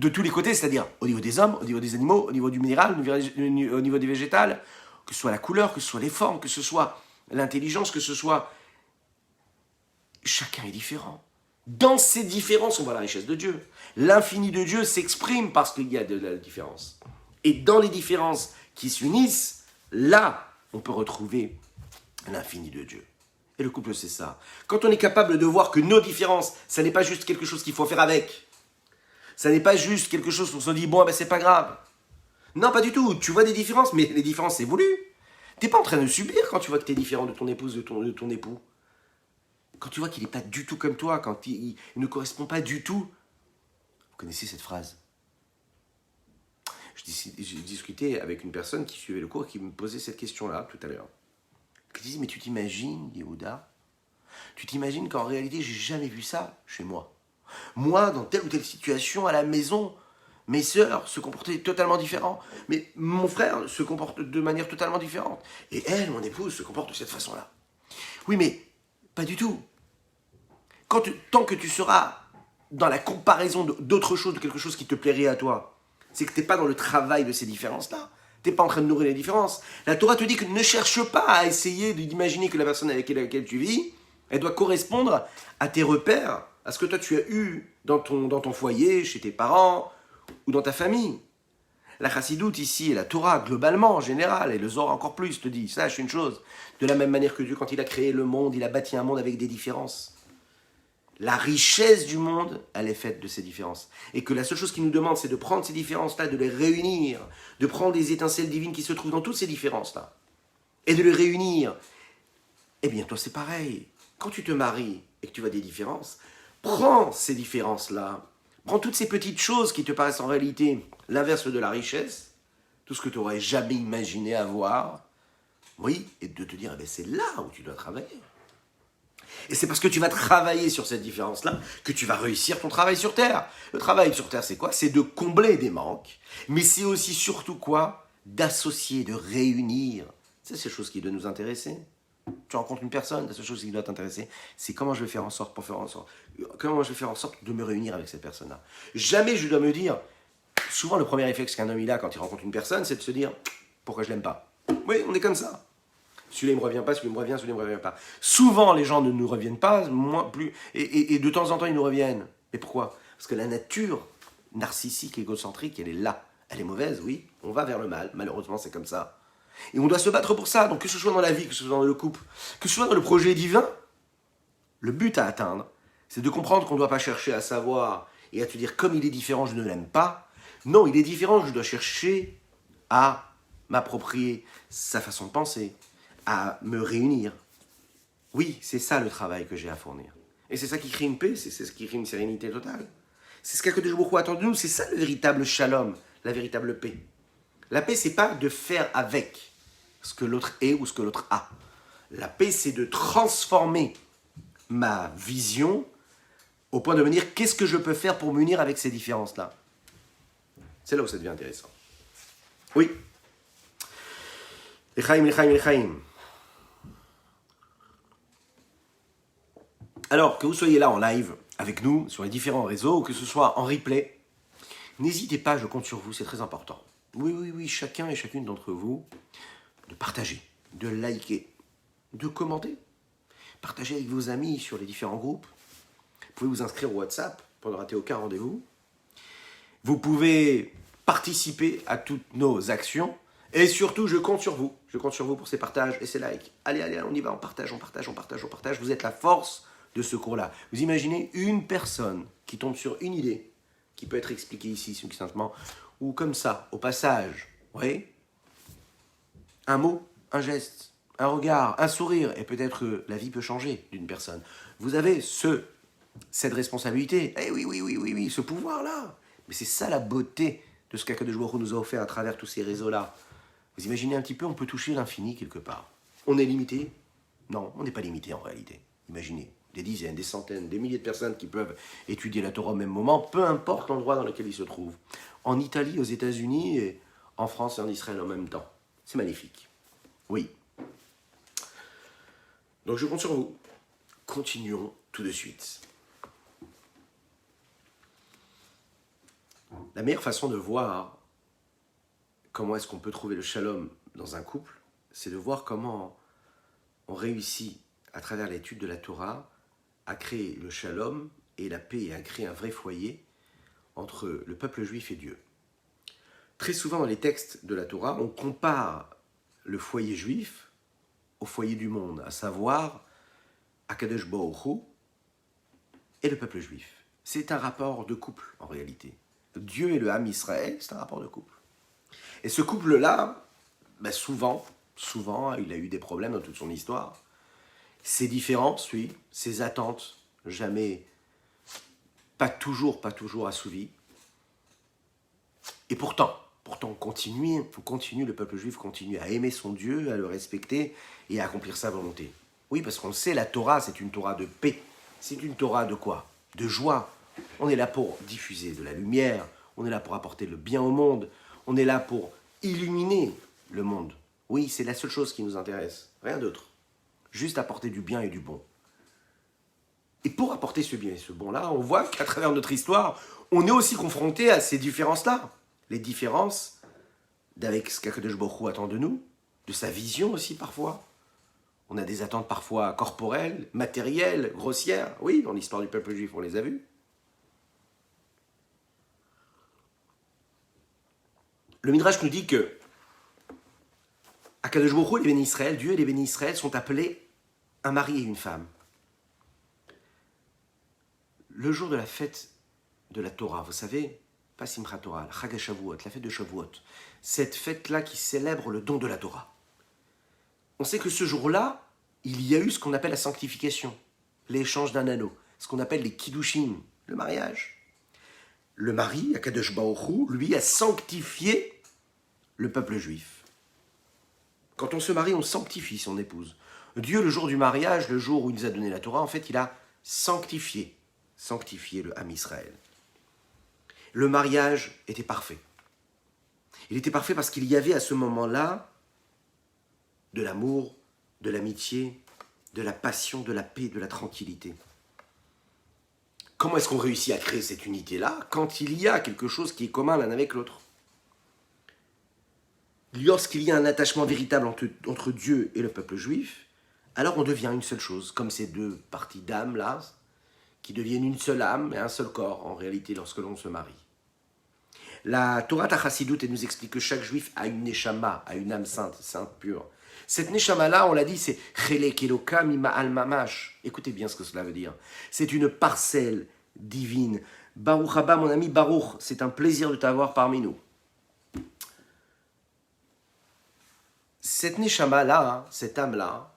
tous les côtés, c'est-à-dire au niveau des hommes, au niveau des animaux, au niveau du minéral, au niveau du végétal, que ce soit la couleur, que ce soit les formes, que ce soit l'intelligence, que ce soit... Chacun est différent. Dans ces différences, on voit la richesse de Dieu. L'infini de Dieu s'exprime parce qu'il y a de la différence. Et dans les différences qui s'unissent, là, on peut retrouver l'infini de Dieu. Et le couple, c'est ça. Quand on est capable de voir que nos différences, ça n'est pas juste quelque chose qu'il faut faire avec. Ça n'est pas juste quelque chose où on se dit, bon, ben c'est pas grave. Non, pas du tout. Tu vois des différences, mais les différences, c'est voulu. T'es pas en train de subir quand tu vois que t'es différent de ton épouse, de ton époux. Quand tu vois qu'il n'est pas du tout comme toi, quand il ne correspond pas du tout. Vous connaissez cette phrase? J'ai discuté avec une personne qui suivait le cours qui me posait cette question-là tout à l'heure. Elle disait, mais tu t'imagines, Yehuda, tu t'imagines qu'en réalité, j'ai jamais vu ça chez moi. Moi, dans telle ou telle situation, à la maison, mes sœurs se comportaient totalement différemment. Mais mon frère se comporte de manière totalement différente. Et elle, mon épouse, se comporte de cette façon-là. Oui, mais pas du tout. Tant que tu seras dans la comparaison d'autre chose, de quelque chose qui te plairait à toi, c'est que tu n'es pas dans le travail de ces différences-là. Tu n'es pas en train de nourrir les différences. La Torah te dit que ne cherche pas à essayer d'imaginer que la personne avec laquelle tu vis, elle doit correspondre à tes repères, à ce que toi tu as eu dans ton foyer, chez tes parents ou dans ta famille. La chassidoute ici et la Torah globalement en général, et le Zohar encore plus, te dit, sache une chose, de la même manière que Dieu quand il a créé le monde, il a bâti un monde avec des différences. La richesse du monde, elle est faite de ces différences. Et que la seule chose qu'il nous demande, c'est de prendre ces différences-là, de les réunir, de prendre les étincelles divines qui se trouvent dans toutes ces différences-là, et de les réunir. Eh bien, toi, c'est pareil. Quand tu te maries et que tu vois des différences, prends ces différences-là, prends toutes ces petites choses qui te paraissent en réalité l'inverse de la richesse, tout ce que tu n'aurais jamais imaginé avoir, oui, et de te dire, eh bien, c'est là où tu dois travailler. Et c'est parce que tu vas travailler sur cette différence-là que tu vas réussir ton travail sur Terre. Le travail sur Terre, c'est quoi? C'est de combler des manques, mais c'est aussi surtout quoi? D'associer, de réunir. C'est ces choses qui doivent nous intéresser. Tu rencontres une personne, la seule chose qui doit t'intéresser, c'est comment je vais faire en sorte de me réunir avec cette personne-là. Jamais je dois me dire, souvent le premier réflexe qu'un homme il a quand il rencontre une personne, c'est de se dire, pourquoi je l'aime pas? Oui, on est comme ça. Celui-là, il ne me revient pas, celui-là, il me revient, celui-là, il ne me revient pas. Souvent, les gens ne nous reviennent pas, et de temps en temps, ils nous reviennent. Mais pourquoi? Parce que la nature narcissique, égocentrique, elle est là. Elle est mauvaise, oui, on va vers le mal. Malheureusement, c'est comme ça. Et on doit se battre pour ça. Donc, que ce soit dans la vie, que ce soit dans le couple, que ce soit dans le projet divin, le but à atteindre, c'est de comprendre qu'on ne doit pas chercher à savoir et à te dire, comme il est différent, je ne l'aime pas. Non, il est différent, je dois chercher à m'approprier sa façon de penser, à me réunir. Oui, c'est ça le travail que j'ai à fournir. Et c'est ça qui crée une paix, c'est ce qui crée une sérénité totale. C'est ce qu'Akadosh Baruch Hu attend de nous, c'est ça le véritable shalom, la véritable paix. La paix, c'est pas de faire avec ce que l'autre est ou ce que l'autre a. La paix, c'est de transformer ma vision au point de me dire qu'est-ce que je peux faire pour m'unir avec ces différences-là. C'est là où ça devient intéressant. Oui. L'chaim. Alors, que vous soyez là en live avec nous, sur les différents réseaux, ou que ce soit en replay, n'hésitez pas, je compte sur vous, c'est très important. Oui, chacun et chacune d'entre vous, de partager, de liker, de commenter. Partagez avec vos amis sur les différents groupes. Vous pouvez vous inscrire au WhatsApp pour ne rater aucun rendez-vous. Vous pouvez participer à toutes nos actions Et surtout, je compte sur vous. Je compte sur vous pour ces partages et ces likes. Allez, allez, on y va, on partage, on partage, on partage, on partage. Vous êtes la force de ce cours-là. Vous imaginez une personne qui tombe sur une idée qui peut être expliquée ici, succinctement, ou comme ça, au passage. Vous voyez ? Un mot, un geste, un regard, un sourire, et peut-être que la vie peut changer d'une personne. Vous avez cette responsabilité. Eh oui, oui, oui, oui, oui, ce pouvoir-là. Mais c'est ça la beauté de ce qu'Akadosh Baruch Hu nous a offert à travers tous ces réseaux-là. Vous imaginez un petit peu, on peut toucher l'infini quelque part. On est limité ? Non, on n'est pas limité en réalité. Imaginez, des dizaines, des centaines, des milliers de personnes qui peuvent étudier la Torah au même moment, peu importe l'endroit dans lequel ils se trouvent. En Italie, aux États-Unis, et en France et en Israël en même temps. C'est magnifique. Oui. Donc je compte sur vous. Continuons tout de suite. La meilleure façon de voir comment est-ce qu'on peut trouver le shalom dans un couple, c'est de voir comment on réussit, à travers l'étude de la Torah, à créer le shalom et la paix et à créer un vrai foyer entre le peuple juif et Dieu. Très souvent dans les textes de la Torah, on compare le foyer juif au foyer du monde, à savoir Akadosh Baruch Hu et le peuple juif. C'est un rapport de couple en réalité. Dieu et le Ham Israël, c'est un rapport de couple. Et ce couple-là, souvent, il a eu des problèmes dans toute son histoire. Ses différences, oui, ses attentes, jamais, pas toujours assouvies. Et pourtant, on continue, le peuple juif continue à aimer son Dieu, à le respecter et à accomplir sa volonté. Oui, parce qu'on le sait, la Torah, c'est une Torah de paix. C'est une Torah de quoi ? De joie. On est là pour diffuser de la lumière, on est là pour apporter le bien au monde, on est là pour illuminer le monde. Oui, c'est la seule chose qui nous intéresse, rien d'autre. Juste apporter du bien et du bon. Et pour apporter ce bien et ce bon-là, on voit qu'à travers notre histoire, on est aussi confronté à ces différences-là. Les différences d'avec ce qu'Akadosh Baruch Hu attend de nous, de sa vision aussi parfois. On a des attentes parfois corporelles, matérielles, grossières. Oui, dans l'histoire du peuple juif, on les a vues. Le Midrash nous dit que Akadosh Baruch Hu et les bénis Israël, Dieu et les bénis Israël sont appelés un mari et une femme. Le jour de la fête de la Torah, vous savez, pas Simchat Torah, Chag HaShavuot, la fête de Shavuot, cette fête-là qui célèbre le don de la Torah. On sait que ce jour-là, il y a eu ce qu'on appelle la sanctification, l'échange d'un anneau, ce qu'on appelle les Kiddushin, le mariage. Le mari, Akadosh Baruch Hu, lui, a sanctifié le peuple juif. Quand on se marie, on sanctifie son épouse. Dieu, le jour du mariage, le jour où il nous a donné la Torah, en fait, il a sanctifié le Ham Israël. Le mariage était parfait. Il était parfait parce qu'il y avait à ce moment-là de l'amour, de l'amitié, de la passion, de la paix, de la tranquillité. Comment est-ce qu'on réussit à créer cette unité-là quand il y a quelque chose qui est commun l'un avec l'autre ? Lorsqu'il y a un attachement véritable entre Dieu et le peuple juif, alors on devient une seule chose, comme ces deux parties d'âme là, qui deviennent une seule âme et un seul corps, en réalité, lorsque l'on se marie. La Torah Chassidut, elle nous explique que chaque juif a une neshama, a une âme sainte pure. Cette neshama-là, on l'a dit, c'est Chelek Elokam Ima'al Mamash. Écoutez bien ce que cela veut dire. C'est une parcelle divine. Baruch Haba, mon ami Baruch, c'est un plaisir de t'avoir parmi nous. Cette neshama-là, cette âme-là,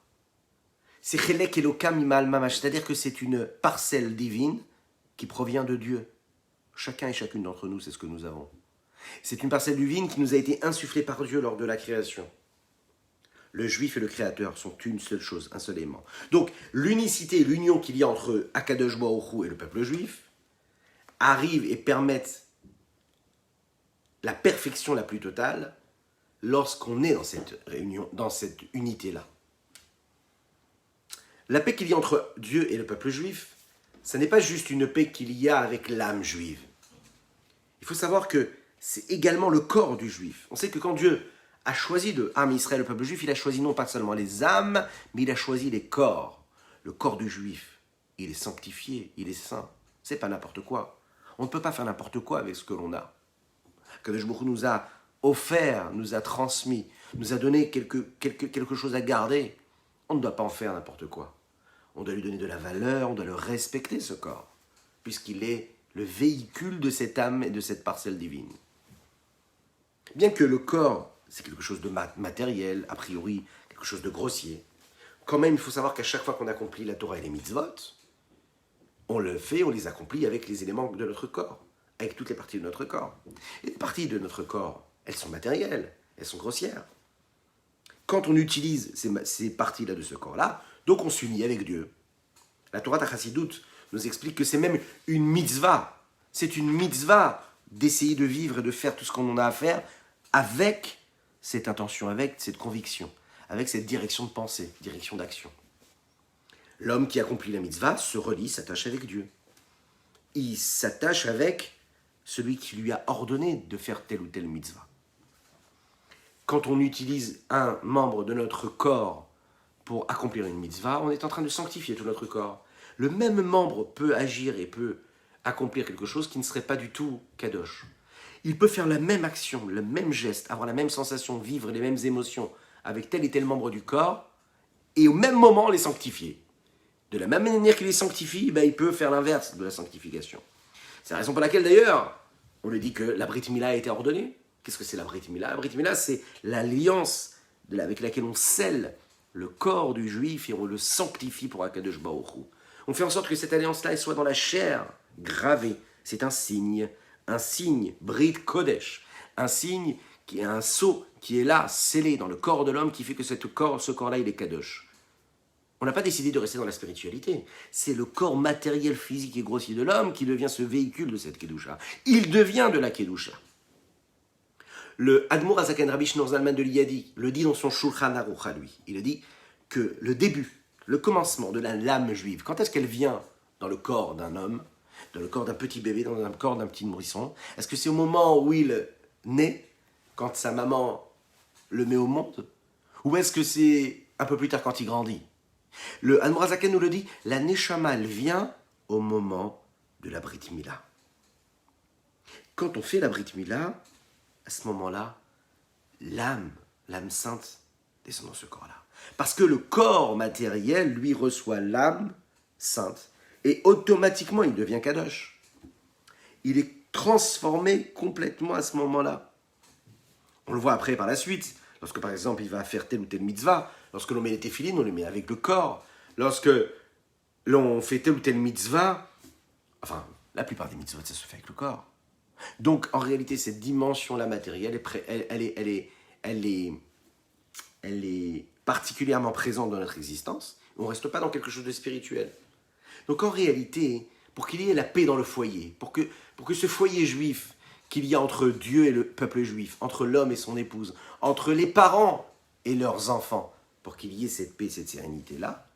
c'est Chelek Elokam Ima'al Mamash, c'est-à-dire que c'est une parcelle divine qui provient de Dieu. Chacun et chacune d'entre nous, c'est ce que nous avons. C'est une parcelle divine qui nous a été insufflée par Dieu lors de la création. Le juif et le créateur sont une seule chose, un seul élément. Donc, l'unicité et l'union qu'il y a entre Akadosh Baruch Hu et le peuple juif arrivent et permettent la perfection la plus totale lorsqu'on est dans cette réunion, dans cette unité-là. La paix qu'il y a entre Dieu et le peuple juif, ce n'est pas juste une paix qu'il y a avec l'âme juive. Il faut savoir que c'est également le corps du juif. On sait que quand Dieu a choisi de Ham Israël, le peuple juif, il a choisi non pas seulement les âmes, mais il a choisi les corps. Le corps du juif, il est sanctifié, il est saint. C'est pas n'importe quoi. On ne peut pas faire n'importe quoi avec ce que l'on a. Kadosh Baruch Hu nous a offert, nous a transmis, nous a donné quelque chose à garder, on ne doit pas en faire n'importe quoi. On doit lui donner de la valeur, on doit le respecter, ce corps, puisqu'il est le véhicule de cette âme et de cette parcelle divine. Bien que le corps, c'est quelque chose de matériel, a priori, quelque chose de grossier, quand même, il faut savoir qu'à chaque fois qu'on accomplit la Torah et les mitzvot, on le fait, on les accomplit avec les éléments de notre corps, avec toutes les parties de notre corps. Et les parties de notre corps, elles sont matérielles, elles sont grossières. Quand on utilise ces parties-là de ce corps-là, donc on s'unit avec Dieu. La Torah Chassidoute nous explique que c'est même une mitzvah. C'est une mitzvah d'essayer de vivre et de faire tout ce qu'on en a à faire avec cette intention, avec cette conviction, avec cette direction de pensée, direction d'action. L'homme qui accomplit la mitzvah se relie, s'attache avec Dieu. Il s'attache avec celui qui lui a ordonné de faire telle ou telle mitzvah. Quand on utilise un membre de notre corps pour accomplir une mitzvah, on est en train de sanctifier tout notre corps. Le même membre peut agir et peut accomplir quelque chose qui ne serait pas du tout kadosh. Il peut faire la même action, le même geste, avoir la même sensation, vivre les mêmes émotions avec tel et tel membre du corps, et au même moment les sanctifier. De la même manière qu'il les sanctifie, il peut faire l'inverse de la sanctification. C'est la raison pour laquelle d'ailleurs, on le dit que la Brit Mila a été ordonnée. Qu'est-ce que c'est la Brit Mila? La Brit Mila, c'est l'alliance avec laquelle on scelle le corps du juif et on le sanctifie pour Akadosh Baruch Hu. On fait en sorte que cette alliance-là soit dans la chair, gravée. C'est un signe, Brit Kodesh, un signe qui est un sceau qui est là, scellé dans le corps de l'homme, qui fait que ce corps-là, il est Kadosh. On n'a pas décidé de rester dans la spiritualité. C'est le corps matériel, physique et grossier de l'homme qui devient ce véhicule de cette Kedusha. Il devient de la Kedusha. Le Admour Azaken Rabbi Shneur Zalman de Liadi le dit dans son Shulchan Aruch à lui. Il a dit que le début, le commencement de l'âme juive, quand est-ce qu'elle vient dans le corps d'un homme, dans le corps d'un petit bébé, dans le corps d'un petit nourrisson? Est-ce que c'est au moment où il naît, quand sa maman le met au monde? Ou est-ce que c'est un peu plus tard quand il grandit? Le Admour Azaken nous le dit, la Neshama, elle vient au moment de la Brit Mila. Quand on fait la Brit Mila, à ce moment-là, l'âme sainte descend dans ce corps-là. Parce que le corps matériel, lui, reçoit l'âme sainte et automatiquement, il devient Kadosh. Il est transformé complètement à ce moment-là. On le voit après par la suite. Lorsque, par exemple, il va faire telle ou telle mitzvah, lorsque l'on met les téphilines, on les met avec le corps. Lorsque l'on fait telle ou telle mitzvah, enfin, la plupart des mitzvahs, ça se fait avec le corps. Donc, en réalité, cette dimension-là matérielle, elle est particulièrement présente dans notre existence. On ne reste pas dans quelque chose de spirituel. Donc, en réalité, pour qu'il y ait la paix dans le foyer, pour que ce foyer juif qu'il y a entre Dieu et le peuple juif, entre l'homme et son épouse, entre les parents et leurs enfants, pour qu'il y ait cette paix, cette sérénité-là,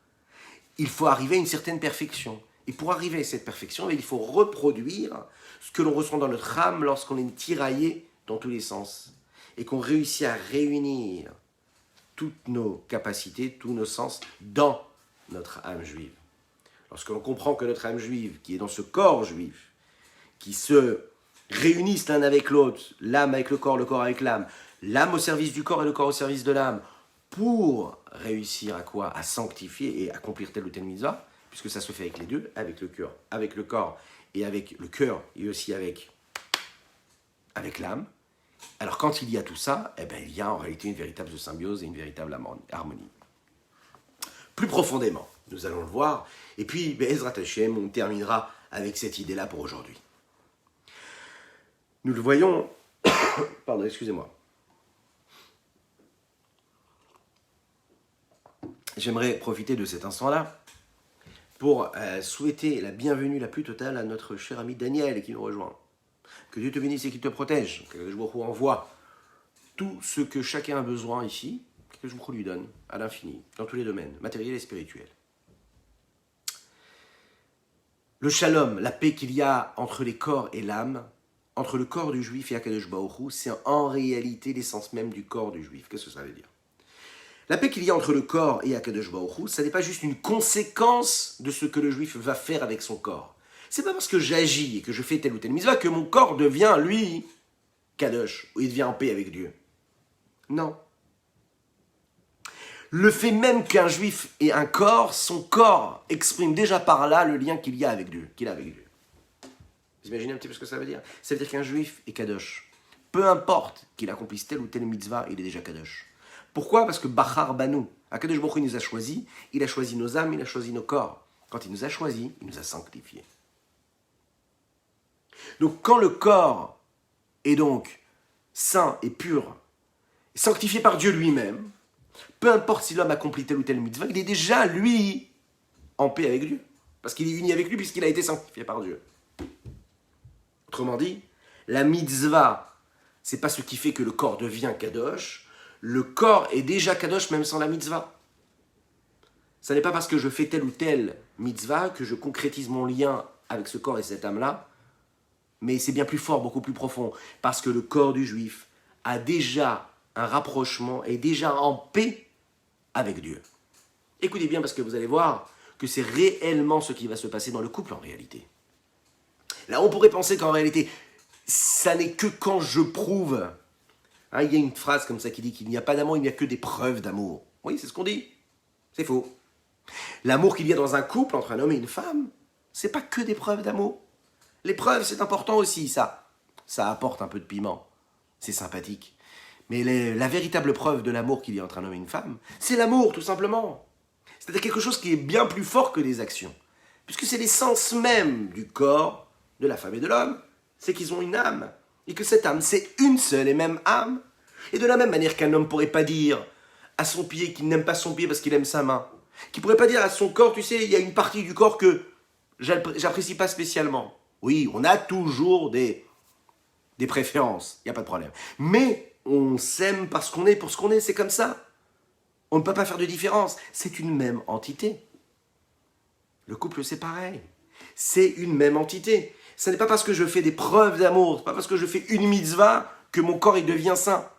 il faut arriver à une certaine perfection. Et pour arriver à cette perfection, il faut reproduire ce que l'on ressent dans notre âme lorsqu'on est tiraillé dans tous les sens. Et qu'on réussit à réunir toutes nos capacités, tous nos sens dans notre âme juive. Lorsque l'on comprend que notre âme juive, qui est dans ce corps juif, qui se réunissent l'un avec l'autre, l'âme avec le corps avec l'âme au service du corps et le corps au service de l'âme, pour réussir à quoi? À sanctifier et accomplir telle ou telle mitzvah, puisque ça se fait avec les deux, avec le cœur, avec le corps, et avec le cœur, et aussi avec l'âme. Alors quand il y a tout ça, il y a en réalité une véritable symbiose et une véritable harmonie. Plus profondément, nous allons le voir, et puis, Be'ezrat Hashem, on terminera avec cette idée-là pour aujourd'hui. Nous le voyons, pardon, excusez-moi. J'aimerais profiter de cet instant-là pour souhaiter la bienvenue la plus totale à notre cher ami Daniel qui nous rejoint. Que Dieu te bénisse et qu'il te protège, que je vous envoie tout ce que chacun a besoin ici, que je vous lui donne à l'infini, dans tous les domaines, matériels et spirituels. Le shalom, la paix qu'il y a entre les corps et l'âme, entre le corps du juif et Akadosh Baruch Hu, c'est en réalité l'essence même du corps du juif. Qu'est-ce que ça veut dire? La paix qu'il y a entre le corps et Akadosh Baruch Hu, ça n'est pas juste une conséquence de ce que le juif va faire avec son corps. C'est pas parce que j'agis et que je fais telle ou telle mitzvah que mon corps devient, lui, kadosh, où il devient en paix avec Dieu. Non. Le fait même qu'un juif ait un corps, son corps exprime déjà par là le lien qu'il a avec Dieu. Vous imaginez un petit peu ce que ça veut dire? Ça veut dire qu'un juif est kadosh. Peu importe qu'il accomplisse telle ou telle mitzvah, il est déjà kadosh. Pourquoi? Parce que Bachar Banu, Akadosh Baruch Hu nous a choisis, il a choisi nos âmes, il a choisi nos corps. Quand il nous a choisis, il nous a sanctifiés. Donc quand le corps est donc saint et pur, sanctifié par Dieu lui-même, peu importe si l'homme accomplit telle ou telle mitzvah, il est déjà, lui, en paix avec Dieu. Parce qu'il est uni avec lui puisqu'il a été sanctifié par Dieu. Autrement dit, la mitzvah, c'est pas ce qui fait que le corps devient kadosh. Le corps est déjà kadosh même sans la mitzvah. Ce n'est pas parce que je fais telle ou telle mitzvah que je concrétise mon lien avec ce corps et cette âme-là, mais c'est bien plus fort, beaucoup plus profond, parce que le corps du juif a déjà un rapprochement, est déjà en paix avec Dieu. Écoutez bien parce que vous allez voir que c'est réellement ce qui va se passer dans le couple en réalité. Là, on pourrait penser qu'en réalité, ça n'est que quand je prouve. Hein, il y a une phrase comme ça qui dit qu'il n'y a pas d'amour, il n'y a que des preuves d'amour. Oui, c'est ce qu'on dit. C'est faux. L'amour qu'il y a dans un couple entre un homme et une femme, c'est pas que des preuves d'amour. Les preuves, c'est important aussi, ça. Ça apporte un peu de piment. C'est sympathique. Mais la véritable preuve de l'amour qu'il y a entre un homme et une femme, c'est l'amour, tout simplement. C'est-à-dire quelque chose qui est bien plus fort que des actions. Puisque c'est l'essence même du corps de la femme et de l'homme. C'est qu'ils ont une âme. Et que cette âme, c'est une seule et même âme. Et de la même manière qu'un homme ne pourrait pas dire à son pied qu'il n'aime pas son pied parce qu'il aime sa main. Qu'il ne pourrait pas dire à son corps, tu sais, il y a une partie du corps que j'apprécie pas spécialement. Oui, on a toujours des préférences, il n'y a pas de problème. Mais on s'aime parce qu'on est pour ce qu'on est, c'est comme ça. On ne peut pas faire de différence. C'est une même entité. Le couple, c'est pareil. C'est une même entité. Ce n'est pas parce que je fais des preuves d'amour, ce n'est pas parce que je fais une mitzvah que mon corps il devient saint.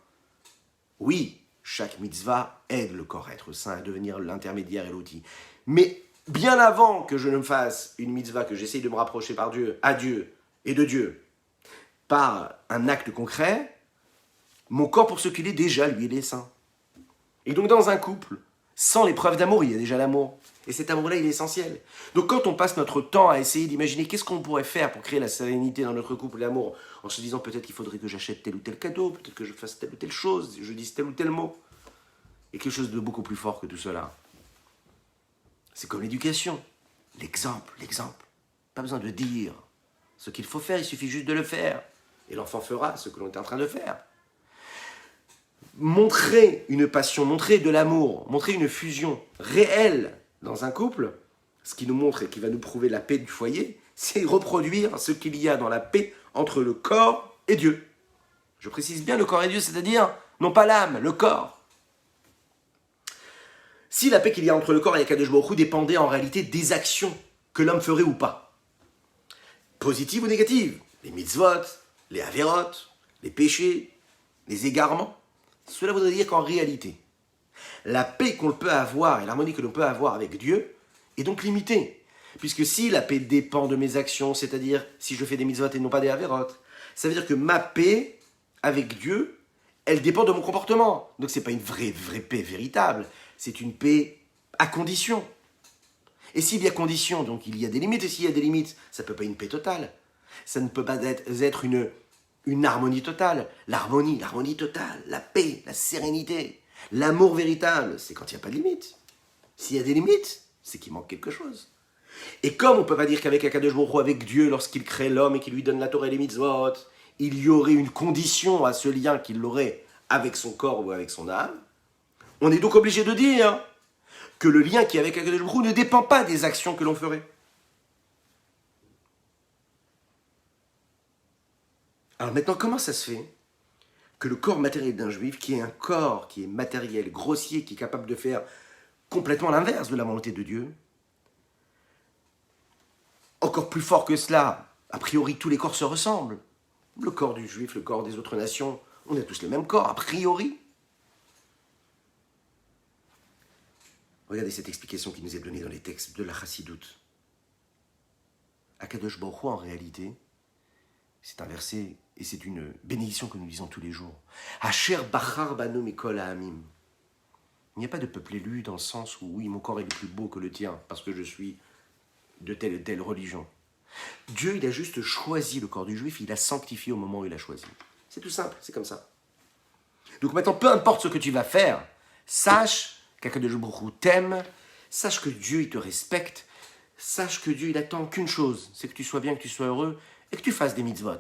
Oui, chaque mitzvah aide le corps à être saint, à devenir l'intermédiaire et l'outil. Mais bien avant que je ne fasse une mitzvah, que j'essaye de me rapprocher par Dieu, à Dieu et de Dieu, par un acte concret, mon corps pour ce qu'il est déjà, lui, il est saint. Et donc dans un couple, sans les preuves d'amour, il y a déjà l'amour. Et cet amour-là, il est essentiel. Donc quand on passe notre temps à essayer d'imaginer qu'est-ce qu'on pourrait faire pour créer la sérénité dans notre couple, l'amour, en se disant peut-être qu'il faudrait que j'achète tel ou tel cadeau, peut-être que je fasse telle ou telle chose, je dise tel ou tel mot. Il y a quelque chose de beaucoup plus fort que tout cela. C'est comme l'éducation. L'exemple. Pas besoin de dire ce qu'il faut faire, il suffit juste de le faire. Et l'enfant fera ce que l'on est en train de faire. Montrer une passion, montrer de l'amour, montrer une fusion réelle dans un couple, ce qui nous montre et qui va nous prouver la paix du foyer, c'est reproduire ce qu'il y a dans la paix entre le corps et Dieu. Je précise bien le corps et Dieu, c'est-à-dire non pas l'âme, le corps. Si la paix qu'il y a entre le corps et Akadosh Baruch Hu dépendait en réalité des actions que l'homme ferait ou pas, positives ou négatives, les mitzvot, les averot, les péchés, les égarements, cela voudrait dire qu'en réalité, la paix qu'on peut avoir et l'harmonie que l'on peut avoir avec Dieu est donc limitée. Puisque si la paix dépend de mes actions, c'est-à-dire si je fais des mitzvot et non pas des averot, ça veut dire que ma paix avec Dieu, elle dépend de mon comportement. Donc ce n'est pas une vraie paix véritable, c'est une paix à condition. Et s'il y a condition, donc il y a des limites, et s'il y a des limites, ça ne peut pas être une paix totale. Ça ne peut pas être une harmonie totale. L'harmonie totale, la paix, la sérénité, l'amour véritable, c'est quand il n'y a pas de limite. S'il y a des limites, c'est qu'il manque quelque chose. Et comme on ne peut pas dire qu'avec Akadosh Baruch Hu, avec Dieu, lorsqu'il crée l'homme et qu'il lui donne la Torah et les mitzvot, il y aurait une condition à ce lien qu'il aurait avec son corps ou avec son âme, on est donc obligé de dire que le lien qui est avec Akadosh Baruch Hu ne dépend pas des actions que l'on ferait. Alors maintenant, comment ça se fait que le corps matériel d'un juif, qui est un corps qui est matériel, grossier, qui est capable de faire complètement l'inverse de la volonté de Dieu, encore plus fort que cela, a priori tous les corps se ressemblent. Le corps du juif, le corps des autres nations, on a tous le même corps, a priori. Regardez cette explication qui nous est donnée dans les textes de la Chassidoute. Akadosh Baruch Hu, en réalité, c'est un verset et c'est une bénédiction que nous disons tous les jours. Asher bachar banu mikol ha'amim. Il n'y a pas de peuple élu dans le sens où, oui, mon corps est le plus beau que le tien, parce que je suis de telle et telle religion. Dieu, il a juste choisi le corps du juif, il l'a sanctifié au moment où il l'a choisi. C'est tout simple, c'est comme ça. Donc maintenant, peu importe ce que tu vas faire, sache qu'Akadosh Baruch Hu t'aime, sache que Dieu, il te respecte, sache que Dieu, il attend qu'une chose, c'est que tu sois bien, que tu sois heureux, et que tu fasses des mitzvot.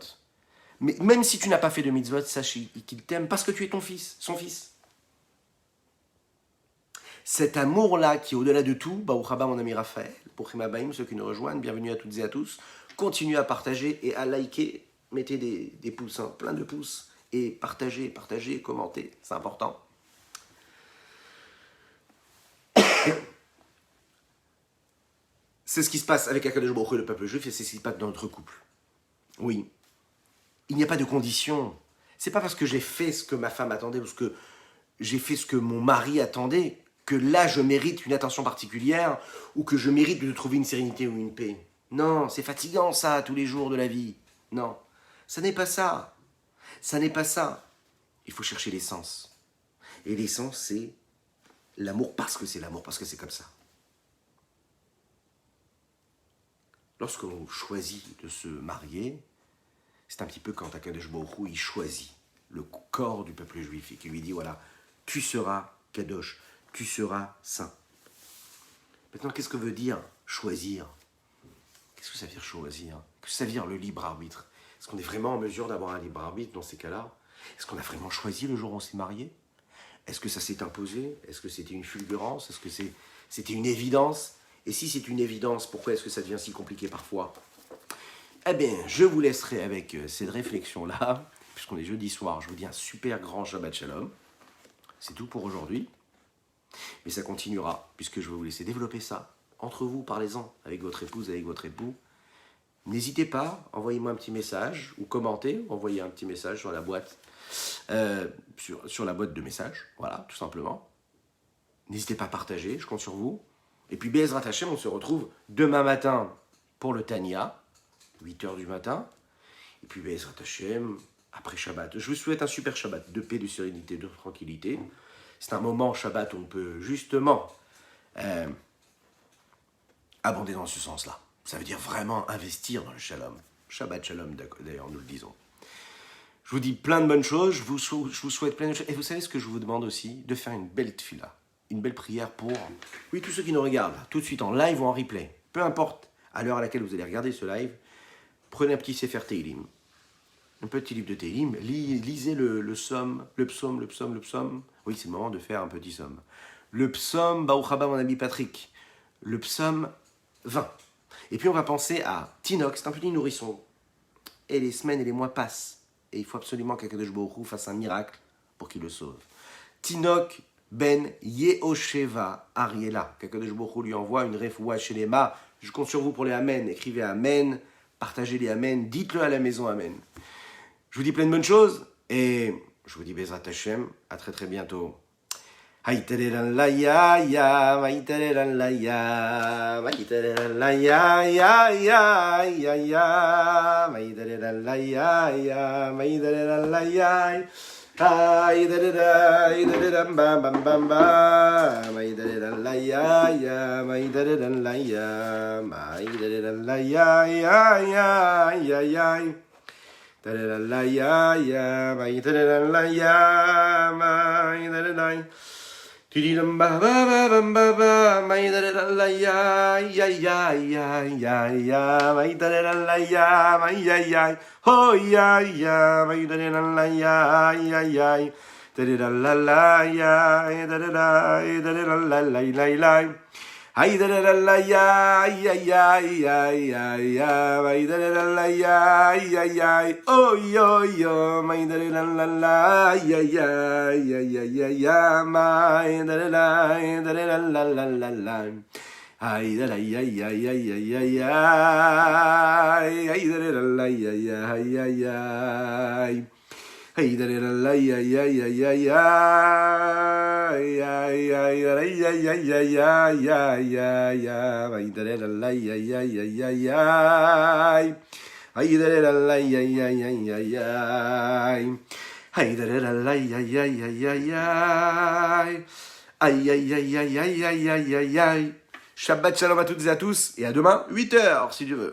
Mais même si tu n'as pas fait de mitzvot, sache qu'il t'aime parce que tu es ton fils, son fils. Cet amour-là qui est au-delà de tout, Baruch haba mon ami Raphaël, pour Abaïm, ceux qui nous rejoignent, bienvenue à toutes et à tous. Continuez à partager et à liker, mettez des pouces, hein, plein de pouces, et partagez, commentez, c'est important. C'est ce qui se passe avec Akadosh Baruch Hu et le peuple juif, et c'est ce qui se passe dans notre couple. Oui, il n'y a pas de condition. C'est pas parce que j'ai fait ce que ma femme attendait, ou que j'ai fait ce que mon mari attendait, que là je mérite une attention particulière, ou que je mérite de trouver une sérénité ou une paix. Non, c'est fatigant ça, tous les jours de la vie. Non, ça n'est pas ça. Ça n'est pas ça. Il faut chercher l'essence. Et l'essence, c'est l'amour parce que c'est l'amour, parce que c'est comme ça. Lorsqu'on choisit de se marier, c'est un petit peu quand Akadosh Baruch Hu, il choisit le corps du peuple juif et qui lui dit, voilà, tu seras Kadosh, tu seras saint. Maintenant, qu'est-ce que veut dire choisir? Qu'est-ce que ça veut dire choisir? Qu'est-ce que ça veut dire le libre arbitre? Est-ce qu'on est vraiment en mesure d'avoir un libre arbitre dans ces cas-là? Est-ce qu'on a vraiment choisi le jour où on s'est marié? Est-ce que ça s'est imposé? Est-ce que c'était une fulgurance? Est-ce que c'était une évidence? Et si c'est une évidence, pourquoi est-ce que ça devient si compliqué parfois? Eh bien, je vous laisserai avec cette réflexion-là, puisqu'on est jeudi soir. Je vous dis un super grand Shabbat Shalom. C'est tout pour aujourd'hui. Mais ça continuera, puisque je vais vous laisser développer ça. Entre vous, parlez-en avec votre épouse, avec votre époux. N'hésitez pas, envoyez-moi un petit message, ou commentez, envoyez un petit message sur la boîte, sur la boîte de messages, voilà, tout simplement. N'hésitez pas à partager, je compte sur vous. Et puis, Be'ezrat Hashem, on se retrouve demain matin pour le Tania, 8h du matin. Et puis, Be'ezrat Hashem, après Shabbat. Je vous souhaite un super Shabbat, de paix, de sérénité, de tranquillité. C'est un moment Shabbat où on peut justement abonder dans ce sens-là. Ça veut dire vraiment investir dans le Shalom. Shabbat Shalom, d'ailleurs, nous le disons. Je vous dis plein de bonnes choses, je vous souhaite plein de choses. Et vous savez ce que je vous demande aussi? De faire une belle tefila, une belle prière pour, oui, tous ceux qui nous regardent, tout de suite en live ou en replay. Peu importe à l'heure à laquelle vous allez regarder ce live, prenez un petit Sefer Teilim, un petit livre de Teilim, lisez le psaume. Oui, c'est le moment de faire un petit psaume. Le psaume, Baruch haba mon ami Patrick, le psaume 20. Et puis on va penser à Tinoch, c'est un petit nourrisson. Et les semaines et les mois passent. Et il faut absolument qu'Akadosh Baruch Hu fasse un miracle pour qu'il le sauve. Tinoch ben Yehosheva Ariela, qu'Akadosh Baruch Hu lui envoie une refoua chez les mâts. Je compte sur vous pour les Amen. Écrivez Amen, partagez les Amen, dites-le à la maison Amen. Je vous dis plein de bonnes choses et je vous dis Be'ezrat Hashem, à très très bientôt. Haïtalélan la ya ya, haïtalélan la ya, haïtalélan la ya ya ya ya ya, haïtalélan la ya ya, haïtalélan la ya. Haïtalélan bam bam bam bam, haïtalélan la ya ya, haïtalélan la ya, haïtalélan la ya ya ya ya ya. La ya ya, haïtalélan la ya, haïtalélan. Tididam ba ba ba ba ba ba, maïdalela ya ya ya ya ya ya, maïdalela ya ya ya, oh ya ya, maïdalela ya ya ya, tididala ya, tididala la. Haïdalela ya ya ya ya ya ya, maïdalela ya ya ya, oh yo yo, maïdalela ya ya ya ya ya ya, maïdalela la. Haïdala ya ya ya ya ya ya, haïdalela ya ya ya ya. Haïdalela ya ya ya ya ya, ya ya ya ya ya ya ya ya ya, haïdalela ya ya ya ya ya, Aïe, da, da, la, aïe, aïe, aïe, aïe, aïe, aïe. Aïe, da, da, la, aïe, aïe, aïe, aïe, aïe, aïe. Aïe, aïe, aïe, aïe, aïe, aïe, aïe, aïe, aïe. Shabbat shalom à toutes et à tous, et à demain, 8h, si Dieu veut.